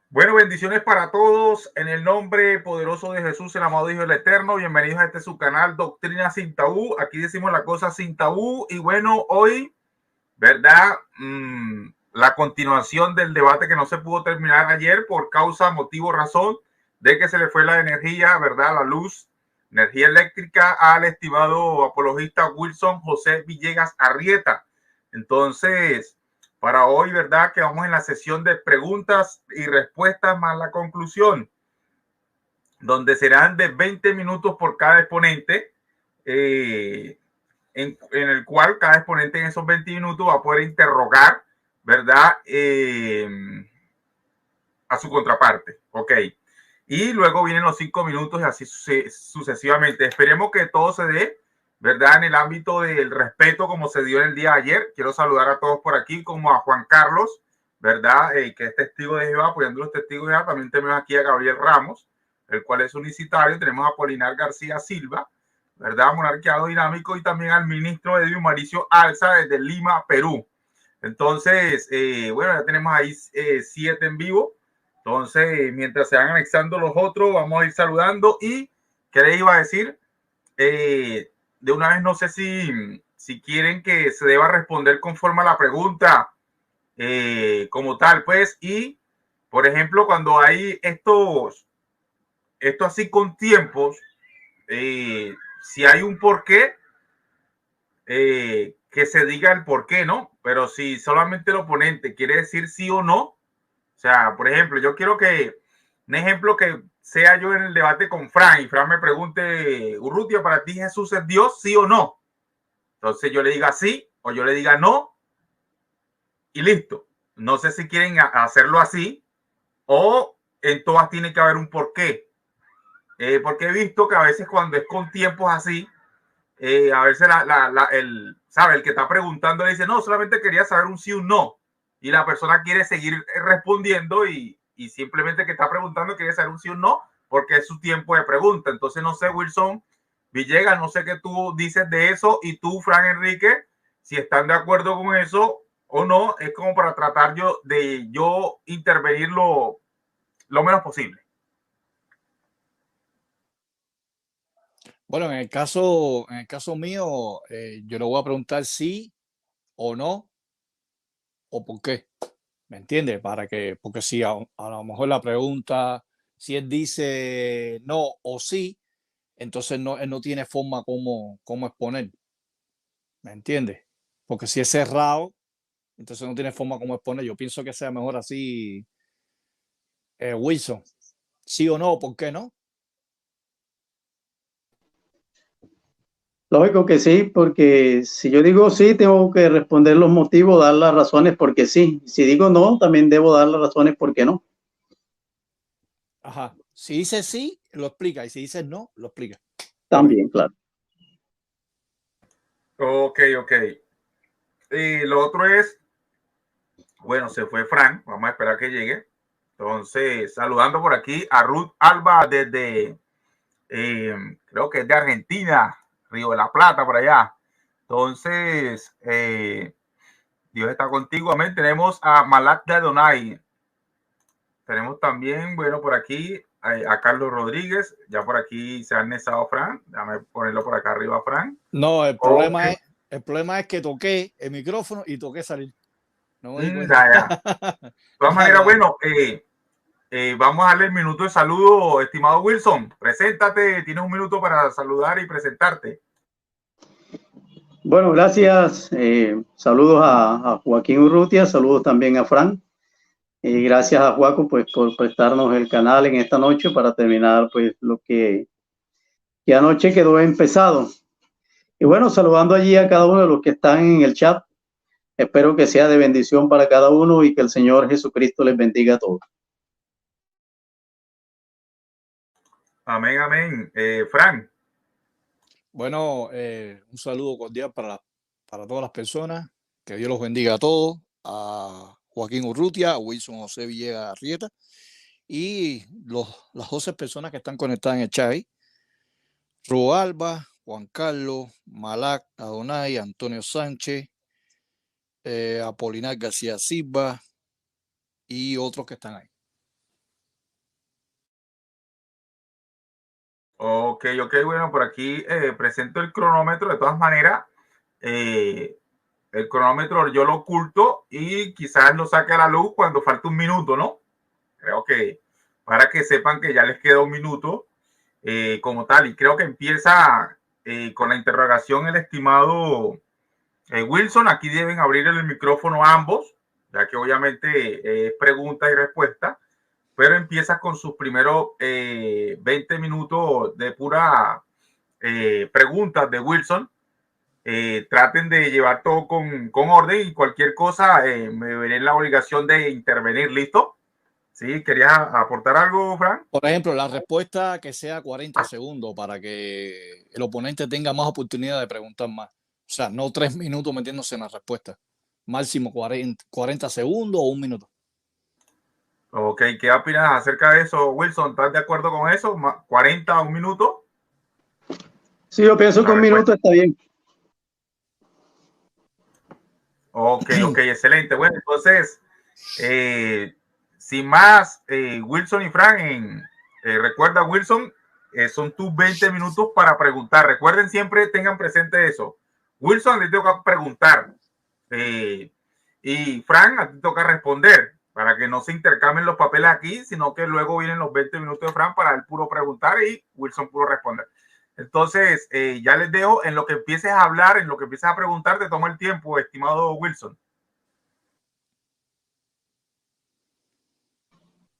Bueno, bendiciones para todos en el nombre poderoso de Jesús, el amado Hijo del Eterno. Bienvenidos a este su canal Doctrina Sin Tabú. Aquí decimos la cosa sin tabú. Y bueno, hoy, ¿verdad? La continuación del debate que no se pudo terminar ayer por causa, motivo, razón de que se le fue la energía, ¿verdad? La luz, energía eléctrica al estimado apologista Wilson José Villegas Arrieta. Entonces, para hoy, ¿verdad? Que vamos en la sesión de preguntas y respuestas más la conclusión, donde serán de 20 minutos por cada exponente, en el cual cada exponente en esos 20 minutos va a poder interrogar, ¿verdad? A su contraparte, ¿ok? Y luego vienen los 5 minutos y así sucesivamente. Esperemos que todo se dé, ¿verdad? En el ámbito del respeto como se dio en el día de ayer. Quiero saludar a todos por aquí, como a Juan Carlos, ¿verdad? Que es testigo de Jehová, apoyando los testigos de Jehová. También tenemos aquí a Gabriel Ramos, el cual es unicitario. Tenemos a Polinar García Silva, ¿verdad? Monarqueado dinámico, y también al ministro Edwin Mauricio Alza desde Lima, Perú. Entonces, bueno, ya tenemos ahí 7 en vivo. Entonces, mientras se van anexando los otros, vamos a ir saludando. ¿Y qué les iba a decir? De una vez, no sé si quieren que se deba responder conforme a la pregunta como tal, pues. Y, por ejemplo, cuando hay esto así con tiempos, si hay un porqué, que se diga el porqué, ¿no? Pero si solamente el oponente quiere decir sí o no, o sea, por ejemplo, yo quiero que, un ejemplo que sea yo en el debate con Fran y Fran me pregunte, Urrutia, ¿para ti Jesús es Dios, sí o no? Entonces yo le diga sí o yo le diga no y listo. No sé si quieren hacerlo así o en todas tiene que haber un porqué. Porque he visto que a veces cuando es con tiempos así, a veces ¿sabe? El que está preguntando le dice, no, solamente quería saber un sí o un no. Y la persona quiere seguir respondiendo y simplemente que está preguntando quiere saber un sí o un no porque es su tiempo de pregunta. Entonces, no sé, Wilson Villegas, no sé qué tú dices de eso y tú, Fran Enrique, si están de acuerdo con eso o no, es como para tratar yo intervenir lo menos posible. Bueno, en el caso mío, yo le voy a preguntar sí o no o por qué. ¿Me entiendes? Porque si a lo mejor la pregunta, si él dice no o sí, entonces él no tiene forma como exponer. ¿Me entiendes? Porque si es cerrado, entonces no tiene forma como exponer. Yo pienso que sea mejor así, Wilson. Sí o no, ¿por qué no? Lógico que sí, porque si yo digo sí, tengo que responder los motivos, dar las razones porque sí. Si digo no, también debo dar las razones porque no. Ajá. Si dice sí, lo explica. Y si dice no, lo explica. Ok. También, claro. Ok, ok. Lo otro es, bueno, se fue Frank, vamos a esperar que llegue. Entonces, saludando por aquí a Ruth Alba desde, creo que es de Argentina, Río de la Plata, por allá. Entonces, Dios está contigo, amén. Tenemos a Malak de Adonai. Tenemos también, bueno, por aquí a Carlos Rodríguez. Ya por aquí se ha anexado Fran. Déjame ponerlo por acá arriba, Fran. No, Okay. el problema es que toqué el micrófono y toqué salir. No me di Ya, cuenta. ya. De todas Dale, maneras, dale. bueno, vamos a darle el minuto de saludo, estimado Wilson. Preséntate, tienes un minuto para saludar y presentarte. Bueno, gracias. Saludos a Joaquín Urrutia, saludos también a Fran. Y gracias a Joaco pues, por prestarnos el canal en esta noche para terminar pues lo que anoche quedó empezado. Y bueno, saludando allí a cada uno de los que están en el chat. Espero que sea de bendición para cada uno y que el Señor Jesucristo les bendiga a todos. Amén, amén. Fran. Bueno, un saludo cordial para todas las personas. Que Dios los bendiga a todos. A Joaquín Urrutia, a Wilson José Villegas Arrieta y las 12 personas que están conectadas en el chat ahí. Roalba, Juan Carlos, Malac, Adonai, Antonio Sánchez, Apolinar García Silva y otros que están ahí. Ok, bueno, por aquí presento el cronómetro. De todas maneras, el cronómetro yo lo oculto y quizás lo saque a la luz cuando falte un minuto, ¿no? Creo que para que sepan que ya les queda un minuto como tal. Y creo que empieza con la interrogación el estimado Wilson. Aquí deben abrir el micrófono ambos, ya que obviamente es pregunta y respuesta, pero empieza con sus primeros 20 minutos de pura preguntas de Wilson. Traten de llevar todo con orden y cualquier cosa me veré en la obligación de intervenir. ¿Listo? ¿Sí? ¿Querías aportar algo, Frank? Por ejemplo, la respuesta que sea 40 segundos para que el oponente tenga más oportunidad de preguntar más. O sea, no 3 minutos metiéndose en la respuesta. Máximo 40 segundos o un minuto. Ok, ¿qué opinas acerca de eso, Wilson? ¿Estás de acuerdo con eso? ¿40 a un minuto? Sí, yo pienso que un minuto está bien. Ok, excelente. Bueno, entonces, sin más, Wilson y Frank, recuerda, Wilson, son tus 20 minutos para preguntar. Recuerden siempre, tengan presente eso. Wilson, le toca preguntar. Y Frank, a ti toca responder, para que no se intercambien los papeles aquí, sino que luego vienen los 20 minutos de Frank para el puro preguntar y Wilson puro responder. Entonces, ya les dejo, en lo que empieces a hablar, en lo que empieces a preguntar, te tomo el tiempo, estimado Wilson.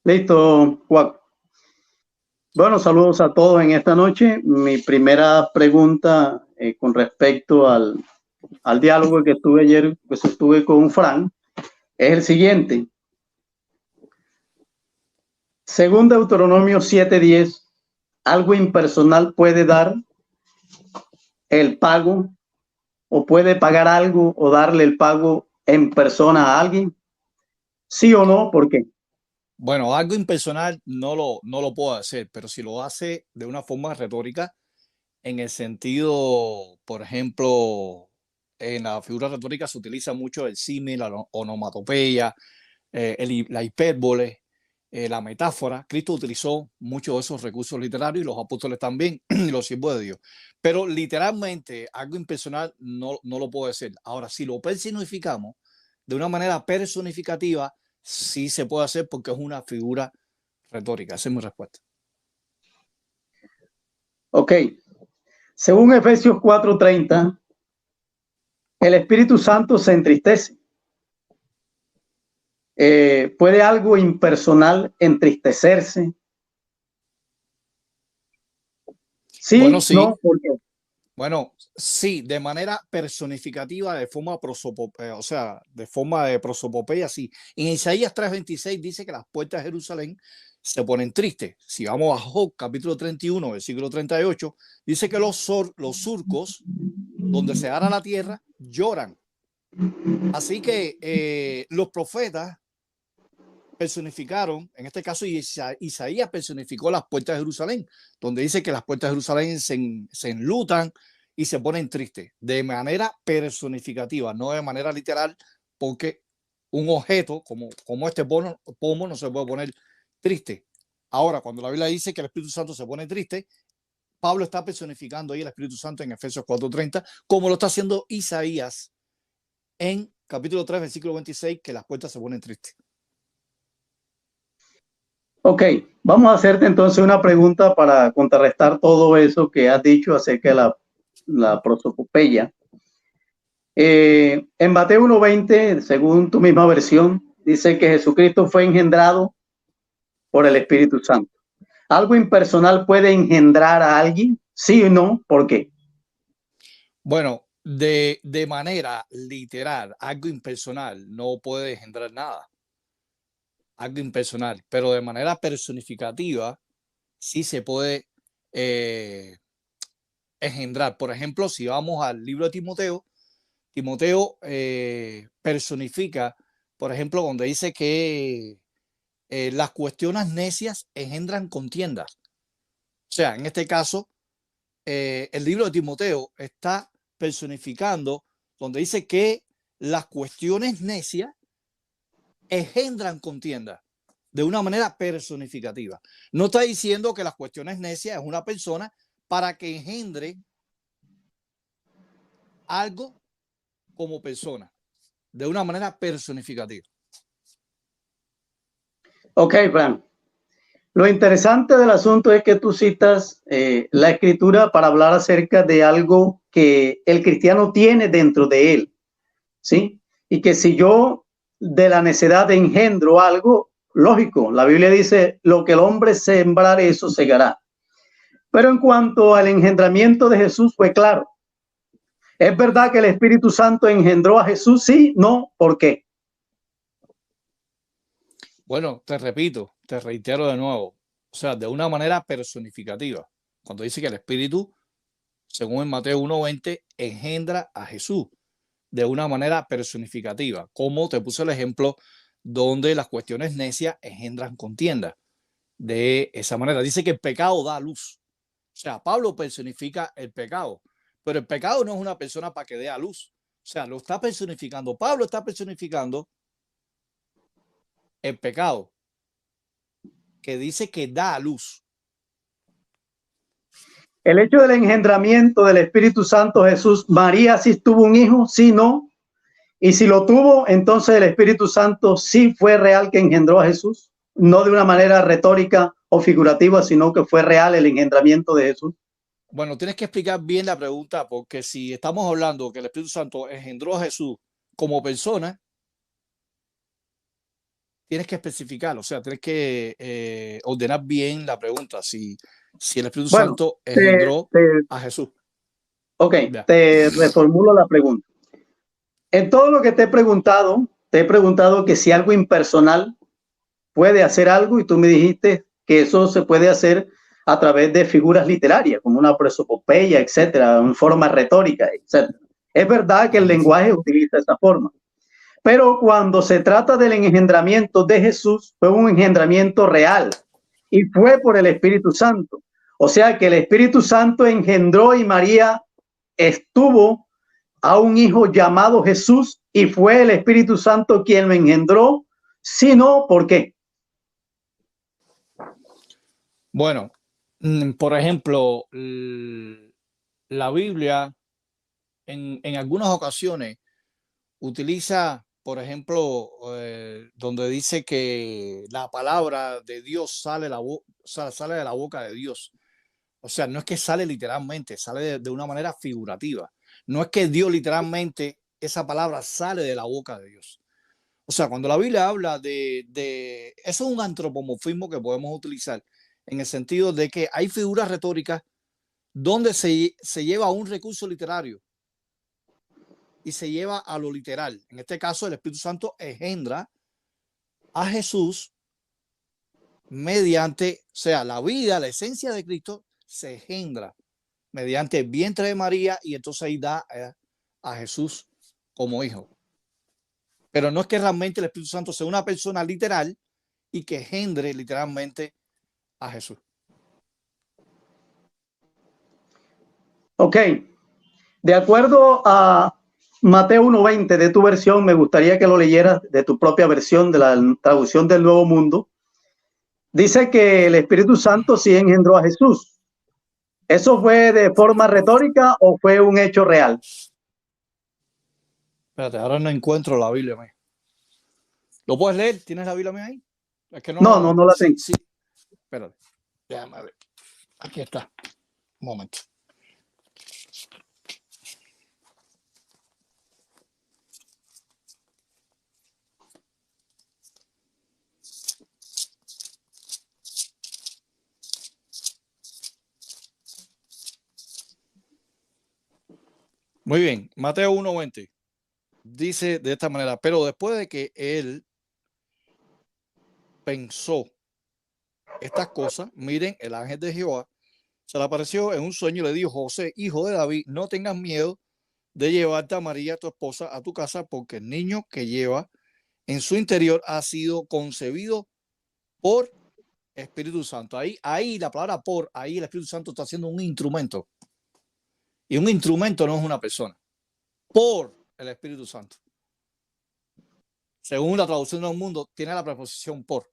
Listo, Juan. Bueno, saludos a todos en esta noche. Mi primera pregunta con respecto al diálogo que tuve ayer, pues estuve con Frank, es el siguiente. Según Deuteronomio 7:10, algo impersonal puede dar el pago o puede pagar algo o darle el pago en persona a alguien. ¿Sí o no? ¿Por qué? Bueno, algo impersonal no lo puedo hacer, pero si lo hace de una forma retórica, en el sentido, por ejemplo, en la figura retórica se utiliza mucho el símil, la onomatopeya, la hipérbole, la metáfora. Cristo utilizó muchos de esos recursos literarios y los apóstoles también, y los siervos de Dios. Pero literalmente algo impersonal no lo puedo decir. Ahora, si lo personificamos de una manera personificativa, sí se puede hacer porque es una figura retórica. Esa es mi respuesta. Ok. Según Efesios 4:30, el Espíritu Santo se entristece. ¿Puede algo impersonal entristecerse? Sí, Bueno, sí. no, ¿por qué? Bueno, sí, de manera personificativa, de forma o sea, de forma de prosopopeya, sí. En Isaías 3:26 dice que las puertas de Jerusalén se ponen tristes. Si vamos a Job, capítulo 31, versículo 38, dice que los surcos donde se ara la tierra lloran. Así que los profetas personificaron, en este caso Isaías personificó las puertas de Jerusalén, donde dice que las puertas de Jerusalén se enlutan y se ponen tristes, de manera personificativa, no de manera literal, porque un objeto como este pomo no se puede poner triste. Ahora, cuando la Biblia dice que el Espíritu Santo se pone triste, Pablo está personificando ahí el Espíritu Santo en Efesios 4:30, como lo está haciendo Isaías en capítulo 3, versículo 26, que las puertas se ponen tristes. Ok, vamos a hacerte entonces una pregunta para contrarrestar todo eso que has dicho acerca de la prosopopeya. En Mateo 1:20, según tu misma versión, dice que Jesucristo fue engendrado por el Espíritu Santo. ¿Algo impersonal puede engendrar a alguien? ¿Sí o no? ¿Por qué? Bueno, de manera literal, algo impersonal no puede engendrar nada. Algo impersonal, pero de manera personificativa sí se puede engendrar. Por ejemplo, si vamos al libro de Timoteo, Timoteo personifica, por ejemplo, donde dice que las cuestiones necias engendran contiendas. O sea, en este caso, el libro de Timoteo está personificando donde dice que las cuestiones necias engendran contienda. de una manera personificativa. No está diciendo que las cuestiones necias es una persona para que engendre algo como persona, de una manera personificativa. Ok, Fran. Lo interesante del asunto es que tú citas la escritura para hablar acerca de algo que el cristiano tiene dentro de él, ¿sí? Y que si yo de la necedad engendro algo, lógico, la Biblia dice, lo que el hombre sembrare, eso segará. Pero en cuanto al engendramiento de Jesús, fue claro. ¿Es verdad que el Espíritu Santo engendró a Jesús? Sí, no, ¿por qué? Bueno, te repito, te reitero de nuevo, o sea, de una manera personificativa. Cuando dice que el Espíritu, según en Mateo 1:20, engendra a Jesús de una manera personificativa, como te puse el ejemplo donde las cuestiones necias engendran contienda. De esa manera, dice que el pecado da luz. O sea, Pablo personifica el pecado, pero el pecado no es una persona para que dé a luz. O sea, lo está personificando. Pablo está personificando el pecado, que dice que da a luz. El hecho del engendramiento del Espíritu Santo, Jesús, María sí tuvo un hijo, sí, no. Y si lo tuvo, entonces el Espíritu Santo sí fue real que engendró a Jesús, no de una manera retórica o figurativa, sino que fue real el engendramiento de Jesús. Bueno, tienes que explicar bien la pregunta, porque si estamos hablando que el Espíritu Santo engendró a Jesús como persona, tienes que especificarlo, o sea, tienes que ordenar bien la pregunta, si el Espíritu Santo engendró a Jesús. Ok, te reformulo la pregunta. En todo lo que te he preguntado que si algo impersonal puede hacer algo y tú me dijiste que eso se puede hacer a través de figuras literarias, como una prosopopeya, etcétera, en forma retórica, etcétera. Es verdad que el lenguaje utiliza esa forma, pero cuando se trata del engendramiento de Jesús, fue un engendramiento real y fue por el Espíritu Santo. O sea que el Espíritu Santo engendró y María estuvo a un hijo llamado Jesús y fue el Espíritu Santo quien lo engendró. Si no, ¿por qué? Bueno, por ejemplo, la Biblia en algunas ocasiones utiliza, por ejemplo, donde dice que la palabra de Dios sale de la boca de Dios. O sea, no es que sale literalmente, sale de una manera figurativa. No es que Dios literalmente, esa palabra sale de la boca de Dios. O sea, cuando la Biblia habla eso es un antropomorfismo que podemos utilizar en el sentido de que hay figuras retóricas donde se lleva un recurso literario y se lleva a lo literal. En este caso, el Espíritu Santo engendra a Jesús mediante, o sea, la vida, la esencia de Cristo se engendra mediante el vientre de María y entonces ahí da a Jesús como hijo. Pero no es que realmente el Espíritu Santo sea una persona literal y que engendre literalmente a Jesús. Ok, de acuerdo a Mateo 1:20 de tu versión, me gustaría que lo leyeras de tu propia versión, de la traducción del Nuevo Mundo. Dice que el Espíritu Santo sí engendró a Jesús. ¿Eso fue de forma retórica o fue un hecho real? Espérate, ahora no encuentro la Biblia. ¿Lo puedes leer? ¿Tienes la Biblia ahí? Es que No la tengo. Sí. Espérate, déjame ver. Aquí está. Un momento. Muy bien, Mateo 1:20 dice de esta manera, pero después de que él pensó estas cosas, miren, el ángel de Jehová se le apareció en un sueño y le dijo: José, hijo de David, no tengas miedo de llevarte a María, tu esposa, a tu casa, porque el niño que lleva en su interior ha sido concebido por Espíritu Santo. Ahí la palabra por, ahí el Espíritu Santo está haciendo un instrumento. Y un instrumento no es una persona. Por el Espíritu Santo. Según la traducción del mundo, tiene la preposición por,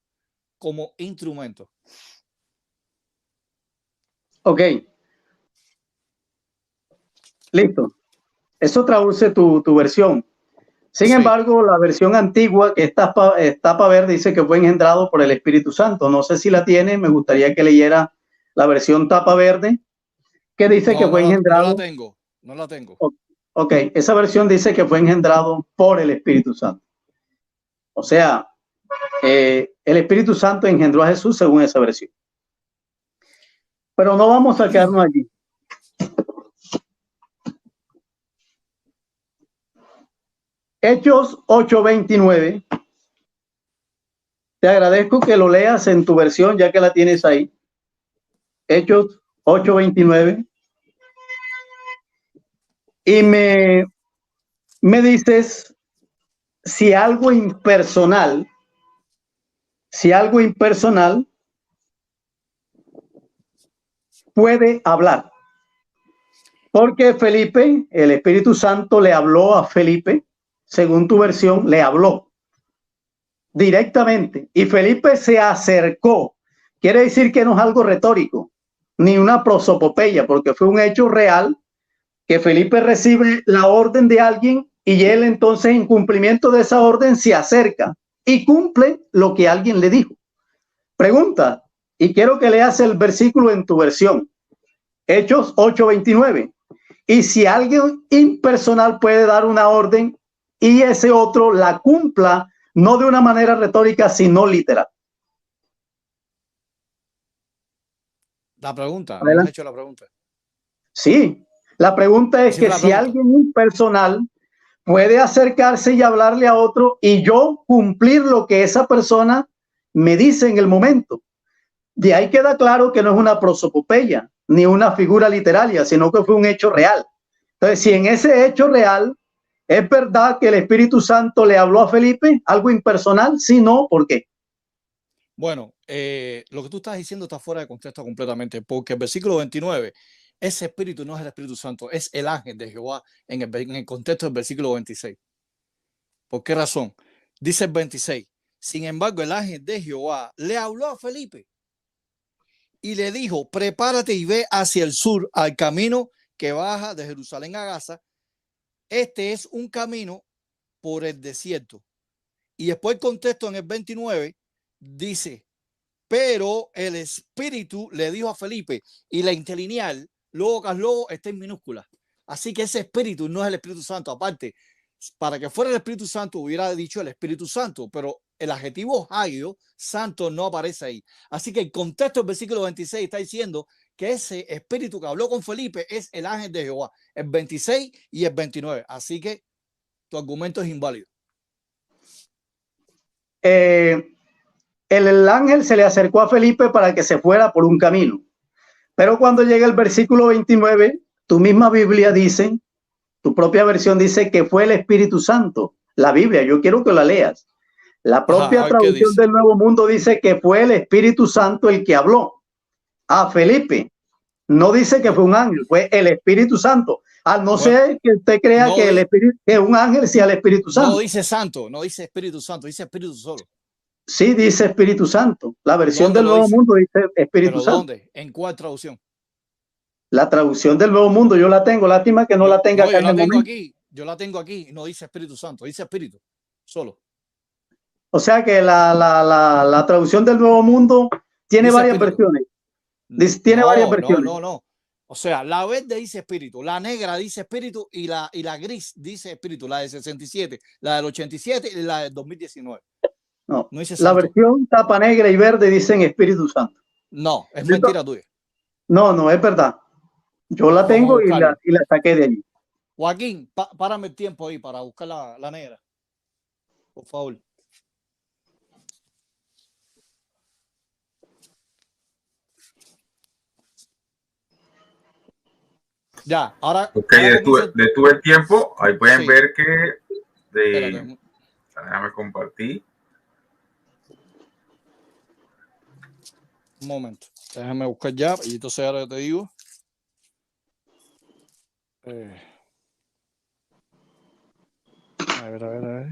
como instrumento. Ok, listo. Eso traduce tu versión. Sin Sí. embargo, la versión antigua, que es tapa verde, dice que fue engendrado por el Espíritu Santo. No sé si la tiene, me gustaría que leyera la versión tapa verde, que dice que No, fue no engendrado. la tengo, no la tengo. Ok, esa versión dice que fue engendrado por el Espíritu Santo. O sea, el Espíritu Santo engendró a Jesús según esa versión. Pero no vamos a quedarnos allí. Hechos 8:29. Te agradezco que lo leas en tu versión, ya que la tienes ahí. Hechos 8:29. Y me dices si algo impersonal, puede hablar. Porque Felipe, el Espíritu Santo le habló a Felipe, según tu versión, le habló directamente. Y Felipe se acercó. Quiere decir que no es algo retórico, ni una prosopopeya, porque fue un hecho real que Felipe recibe la orden de alguien y él entonces en cumplimiento de esa orden se acerca y cumple lo que alguien le dijo. Pregunta, y quiero que leas el versículo en tu versión, Hechos 8:29. Y si alguien impersonal puede dar una orden y ese otro la cumpla, no de una manera retórica, sino literal. La pregunta, no me has Adelante. hecho la pregunta. Sí, la pregunta es Esa fue que la si pregunta. alguien impersonal puede acercarse y hablarle a otro y yo cumplir lo que esa persona me dice en el momento. De ahí queda claro que no es una prosopopeya ni una figura literaria, sino que fue un hecho real. Entonces, si en ese hecho real es verdad que el Espíritu Santo le habló a Felipe, algo impersonal, si no, ¿por qué? Bueno, lo que tú estás diciendo está fuera de contexto completamente, porque el versículo 29, ese espíritu no es el Espíritu Santo, es el ángel de Jehová en el contexto del versículo 26. ¿Por qué razón? Dice el 26, sin embargo, el ángel de Jehová le habló a Felipe y le dijo, prepárate y ve hacia el sur, al camino que baja de Jerusalén a Gaza. Este es un camino por el desierto. Y después el contexto en el 29 dice, pero el Espíritu le dijo a Felipe, y la interlineal, luego está en minúscula. Así que ese Espíritu no es el Espíritu Santo. Aparte, para que fuera el Espíritu Santo hubiera dicho el Espíritu Santo, pero el adjetivo hagios, santo, no aparece ahí. Así que el contexto del versículo 26 está diciendo que ese espíritu que habló con Felipe es el ángel de Jehová, el 26 y el 29. Así que tu argumento es inválido. El ángel se le acercó a Felipe para que se fuera por un camino. Pero cuando llega el versículo 29, tu misma Biblia dice, tu propia versión dice que fue el Espíritu Santo. La Biblia, yo quiero que la leas. La propia traducción del Nuevo Mundo dice que fue el Espíritu Santo el que habló a Felipe. No dice que fue un ángel, fue el Espíritu Santo. Al no ser que usted crea que el Espíritu, que un ángel sea el Espíritu Santo. No dice santo, no dice Espíritu Santo, dice Espíritu solo. Sí, dice Espíritu Santo. La versión del Nuevo Mundo dice Espíritu Santo. ¿Pero dónde? ¿En cuál traducción? La traducción del Nuevo Mundo, yo la tengo. Lástima que no la tenga acá en el momento. Yo la tengo aquí, no dice Espíritu Santo, dice Espíritu solo. O sea que la traducción del Nuevo Mundo tiene dice varias espíritu. versiones. Tiene varias versiones. No. O sea, la verde dice espíritu, la negra dice espíritu y la gris dice espíritu, la del 67, la del 87 y la del 2019. No dice la versión tapa negra y verde dicen Espíritu Santo. No, es mentira tuya. No, es verdad. Yo la tengo y la saqué de allí. Joaquín, párame el tiempo ahí para buscar la negra. Por favor. Ya, ahora. Ok, detuve el tiempo. Ahí pueden ver que. Déjame compartir. Un momento. Déjame buscar ya. Y entonces ahora te digo. A ver.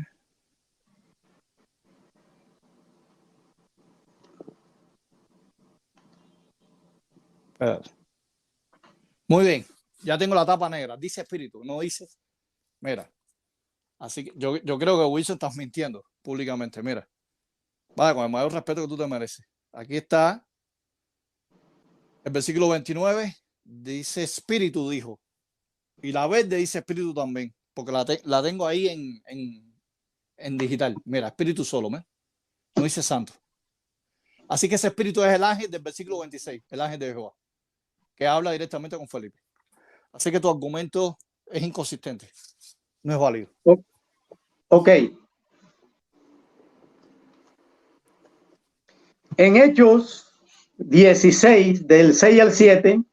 Muy bien, ya tengo la tapa negra. Dice espíritu, no dice. Mira, así que yo creo que Wilson estás mintiendo públicamente. Mira, vaya, con el mayor respeto que tú te mereces. Aquí está el versículo 29. Dice espíritu, dijo. Y la verde dice espíritu también, porque la tengo ahí en digital. Mira, espíritu solo, ¿me? No dice santo. Así que ese espíritu es el ángel del versículo 26, el ángel de Jehová, que habla directamente con Felipe. Así que tu argumento es inconsistente, no es válido. Ok. En Hechos 16, del 6 al 7,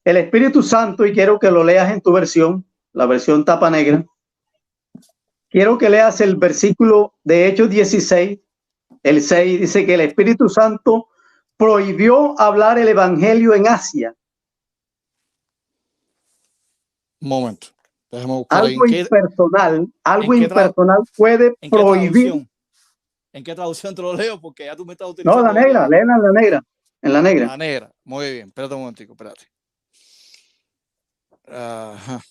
el Espíritu Santo, y quiero que lo leas en tu versión, la versión tapa negra, quiero que leas el versículo de Hechos 16, el 6, dice que el Espíritu Santo prohibió hablar el Evangelio en Asia. Un momento, déjame buscar Algo impersonal puede prohibir. ¿En qué traducción te lo leo? Porque ya tú me estás No, utilizando. la negra, léela en la negra. En la negra. La negra, muy bien. Espérate un momentico, espérate. Ajá.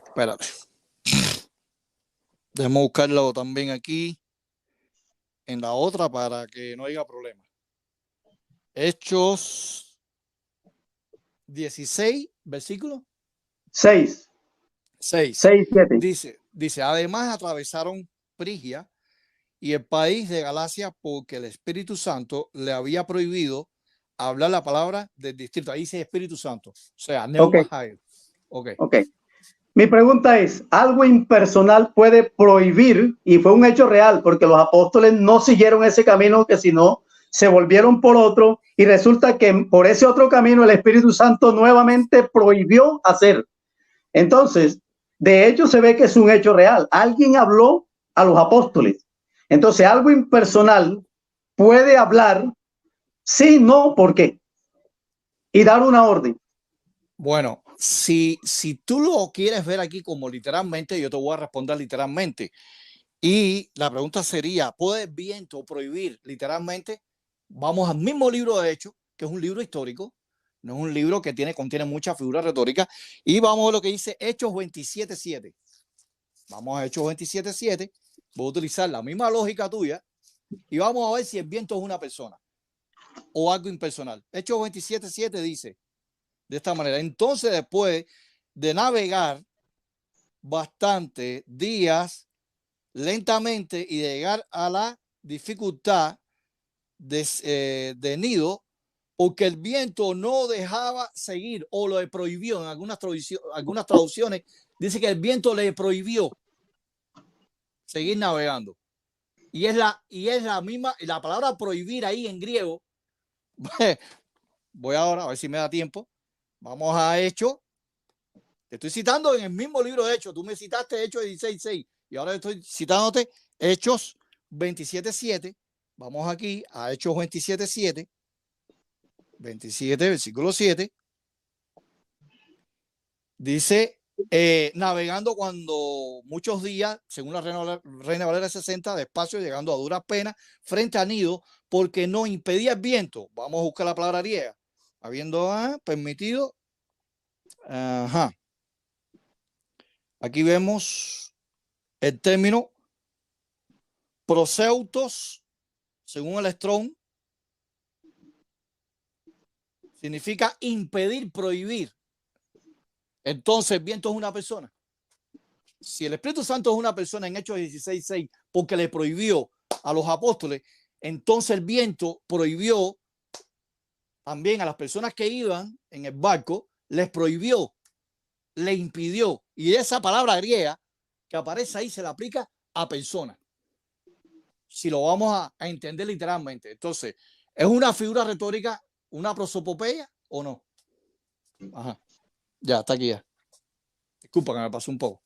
Espérate. Déjame buscarlo también aquí en la otra para que no haya problema. Hechos 16, versículo 6. 6. 6, 7. Dice, además atravesaron Frigia y el país de Galacia porque el Espíritu Santo le había prohibido hablar la palabra del distrito. Ahí dice Espíritu Santo. O sea, Neumahael. Ok. Mi pregunta es, algo impersonal puede prohibir, y fue un hecho real, porque los apóstoles no siguieron ese camino, que sino se volvieron por otro, y resulta que por ese otro camino el Espíritu Santo nuevamente prohibió hacer. Entonces, de hecho se ve que es un hecho real. Alguien habló a los apóstoles. Entonces, algo impersonal puede hablar, sí, no, ¿por qué? Y dar una orden. Bueno, si tú lo quieres ver aquí como literalmente, yo te voy a responder literalmente. Y la pregunta sería, ¿puede el viento prohibir literalmente? Vamos al mismo libro de Hechos, que es un libro histórico, no es un libro que contiene muchas figuras retóricas, y vamos a lo que dice Hechos 27.7. Vamos a Hechos 27.7, voy a utilizar la misma lógica tuya, y vamos a ver si el viento es una persona o algo impersonal. Hechos 27.7 dice de esta manera: entonces, después de navegar bastantes días lentamente y de llegar a la dificultad de Nido, porque el viento no dejaba seguir o lo prohibió. En algunas traducciones dice que el viento le prohibió seguir navegando. Y es la misma, la palabra prohibir ahí en griego. Voy ahora a ver si me da tiempo. Vamos a Hechos. Te estoy citando en el mismo libro de Hechos. Tú me citaste Hechos 16.6 y ahora estoy citándote Hechos 27.7. Vamos aquí a Hechos 27.7. 27, versículo 7. Dice, navegando cuando muchos días, según la Reina Valera 60, despacio, llegando a duras penas, frente a Nido, porque no impedía el viento. Vamos a buscar la palabra griega. Habiendo permitido. Ajá. Aquí vemos el término proseutos, según el Strong, significa impedir, prohibir. Entonces, el viento es una persona. Si el Espíritu Santo es una persona en Hechos 16.6 porque le prohibió a los apóstoles, entonces el viento prohibió también a las personas que iban en el barco, les prohibió, le impidió. Y esa palabra griega que aparece ahí se la aplica a personas. Si lo vamos a entender literalmente. Entonces, ¿es una figura retórica, una prosopopeya o no? Ajá. Ya, está aquí ya. Disculpa que me pasó un poco.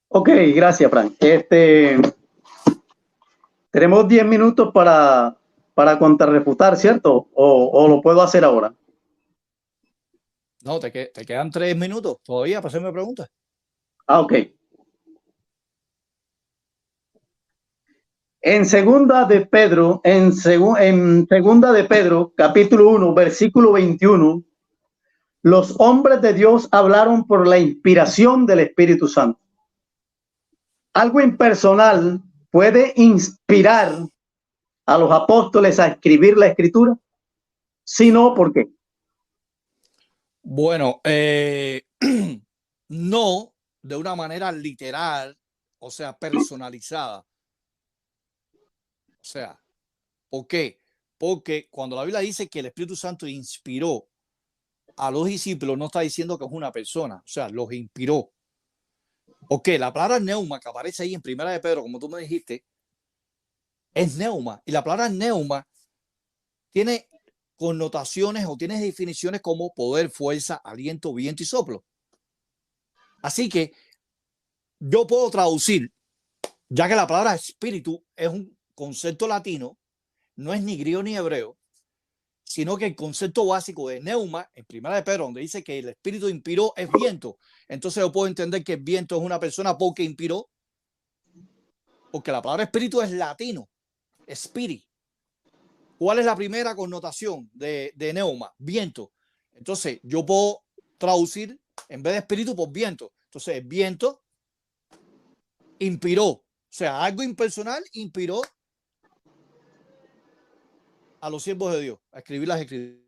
Ok, gracias, Frank. Tenemos 10 minutos para contrarrefutar, ¿cierto? ¿O lo puedo hacer ahora? No, te quedan 3 minutos todavía para hacerme preguntas. Ok. En segunda de Pedro, en segunda de Pedro, capítulo 1, versículo 21, los hombres de Dios hablaron por la inspiración del Espíritu Santo. Algo impersonal puede inspirar a los apóstoles a escribir la escritura. Si no, ¿por qué? Bueno, no de una manera literal, o sea, personalizada. O sea, ¿por qué? Porque cuando la Biblia dice que el Espíritu Santo inspiró a los discípulos, no está diciendo que es una persona, o sea, los inspiró. Ok, la palabra neuma que aparece ahí en Primera de Pedro, como tú me dijiste, es neuma. Y la palabra neuma tiene connotaciones o tiene definiciones como poder, fuerza, aliento, viento y soplo. Así que yo puedo traducir, ya que la palabra espíritu es un concepto latino, no es ni griego ni hebreo, sino que el concepto básico de neuma, en Primera de Pedro, donde dice que el espíritu inspiró, es viento. Entonces yo puedo entender que el viento es una persona porque inspiró, porque la palabra espíritu es latino, spirit. ¿Cuál es la primera connotación de neuma? Viento. Entonces yo puedo traducir en vez de espíritu por viento. Entonces el viento inspiró, o sea, algo impersonal inspiró a los siervos de Dios a escribir las escrituras.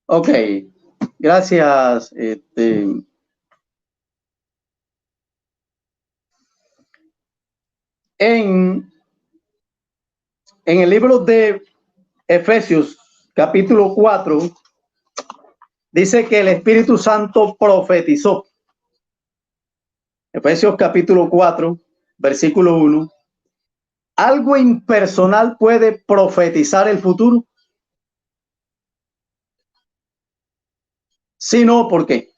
Ok, gracias. En el libro de Efesios, capítulo 4, dice que el Espíritu Santo profetizó. Efesios capítulo 4, versículo 1. ¿Algo impersonal puede profetizar el futuro? Si no, ¿por qué?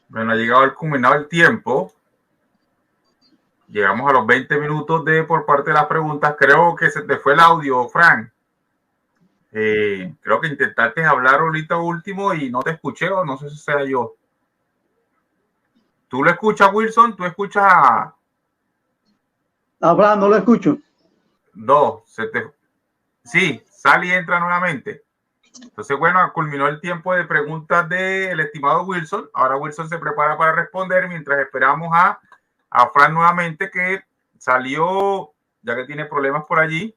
Bueno, ha llegado el culminado el tiempo. Llegamos a los 20 minutos por parte de las preguntas. Creo que se te fue el audio, Frank. Creo que intentaste hablar ahorita último y no te escuché, o no sé si sea yo. ¿Tú lo escuchas, Wilson? ¿Tú escuchas? Abraham, no lo escucho. No, sí, sale y entra nuevamente. Entonces, bueno, culminó el tiempo de preguntas del estimado Wilson. Ahora Wilson se prepara para responder mientras esperamos a Fran nuevamente, que salió, ya que tiene problemas por allí,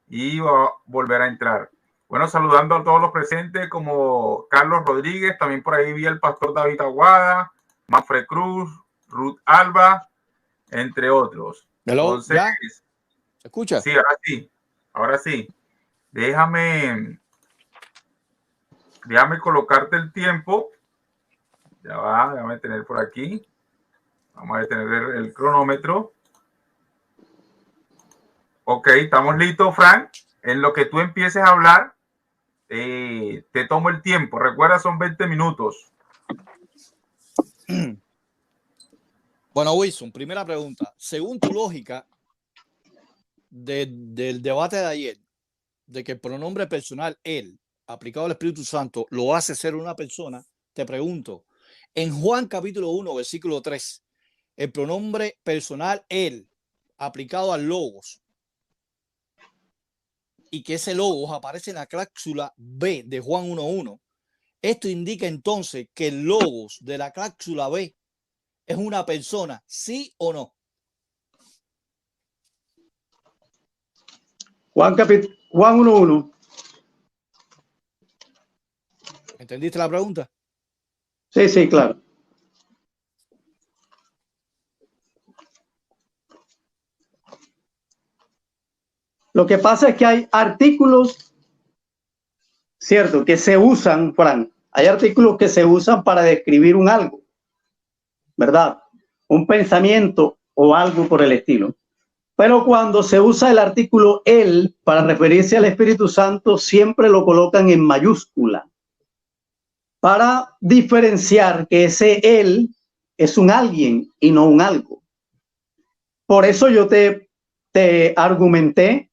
y va a volver a entrar. Bueno, saludando a todos los presentes, como Carlos Rodríguez, también por ahí vi el pastor David Aguada, Manfred Cruz, Ruth Alba, entre otros. Hello, entonces, ¿ya? ¿Se escucha? Sí, ahora sí. Déjame colocarte el tiempo. Ya va, déjame tener por aquí. Vamos a detener el cronómetro. Ok, estamos listos, Frank. En lo que tú empieces a hablar, te tomo el tiempo. Recuerda, son 20 minutos. Bueno, Wilson, primera pregunta. Según tu lógica del debate de ayer, de que el pronombre personal él, aplicado al Espíritu Santo, lo hace ser una persona, te pregunto, en Juan capítulo 1, versículo 3, el pronombre personal él, aplicado al logos, y que ese logos aparece en la cláusula B de Juan 1.1, esto indica entonces que el logos de la cláusula B es una persona, ¿sí o no? Juan 1.1. ¿Entendiste la pregunta? Sí, sí, claro. Lo que pasa es que hay artículos, cierto, que se usan, Fran. Hay artículos que se usan para describir un algo, ¿verdad? Un pensamiento o algo por el estilo. Pero cuando se usa el artículo él para referirse al Espíritu Santo, siempre lo colocan en mayúscula. para diferenciar que ese él es un alguien y no un algo. Por eso yo te argumenté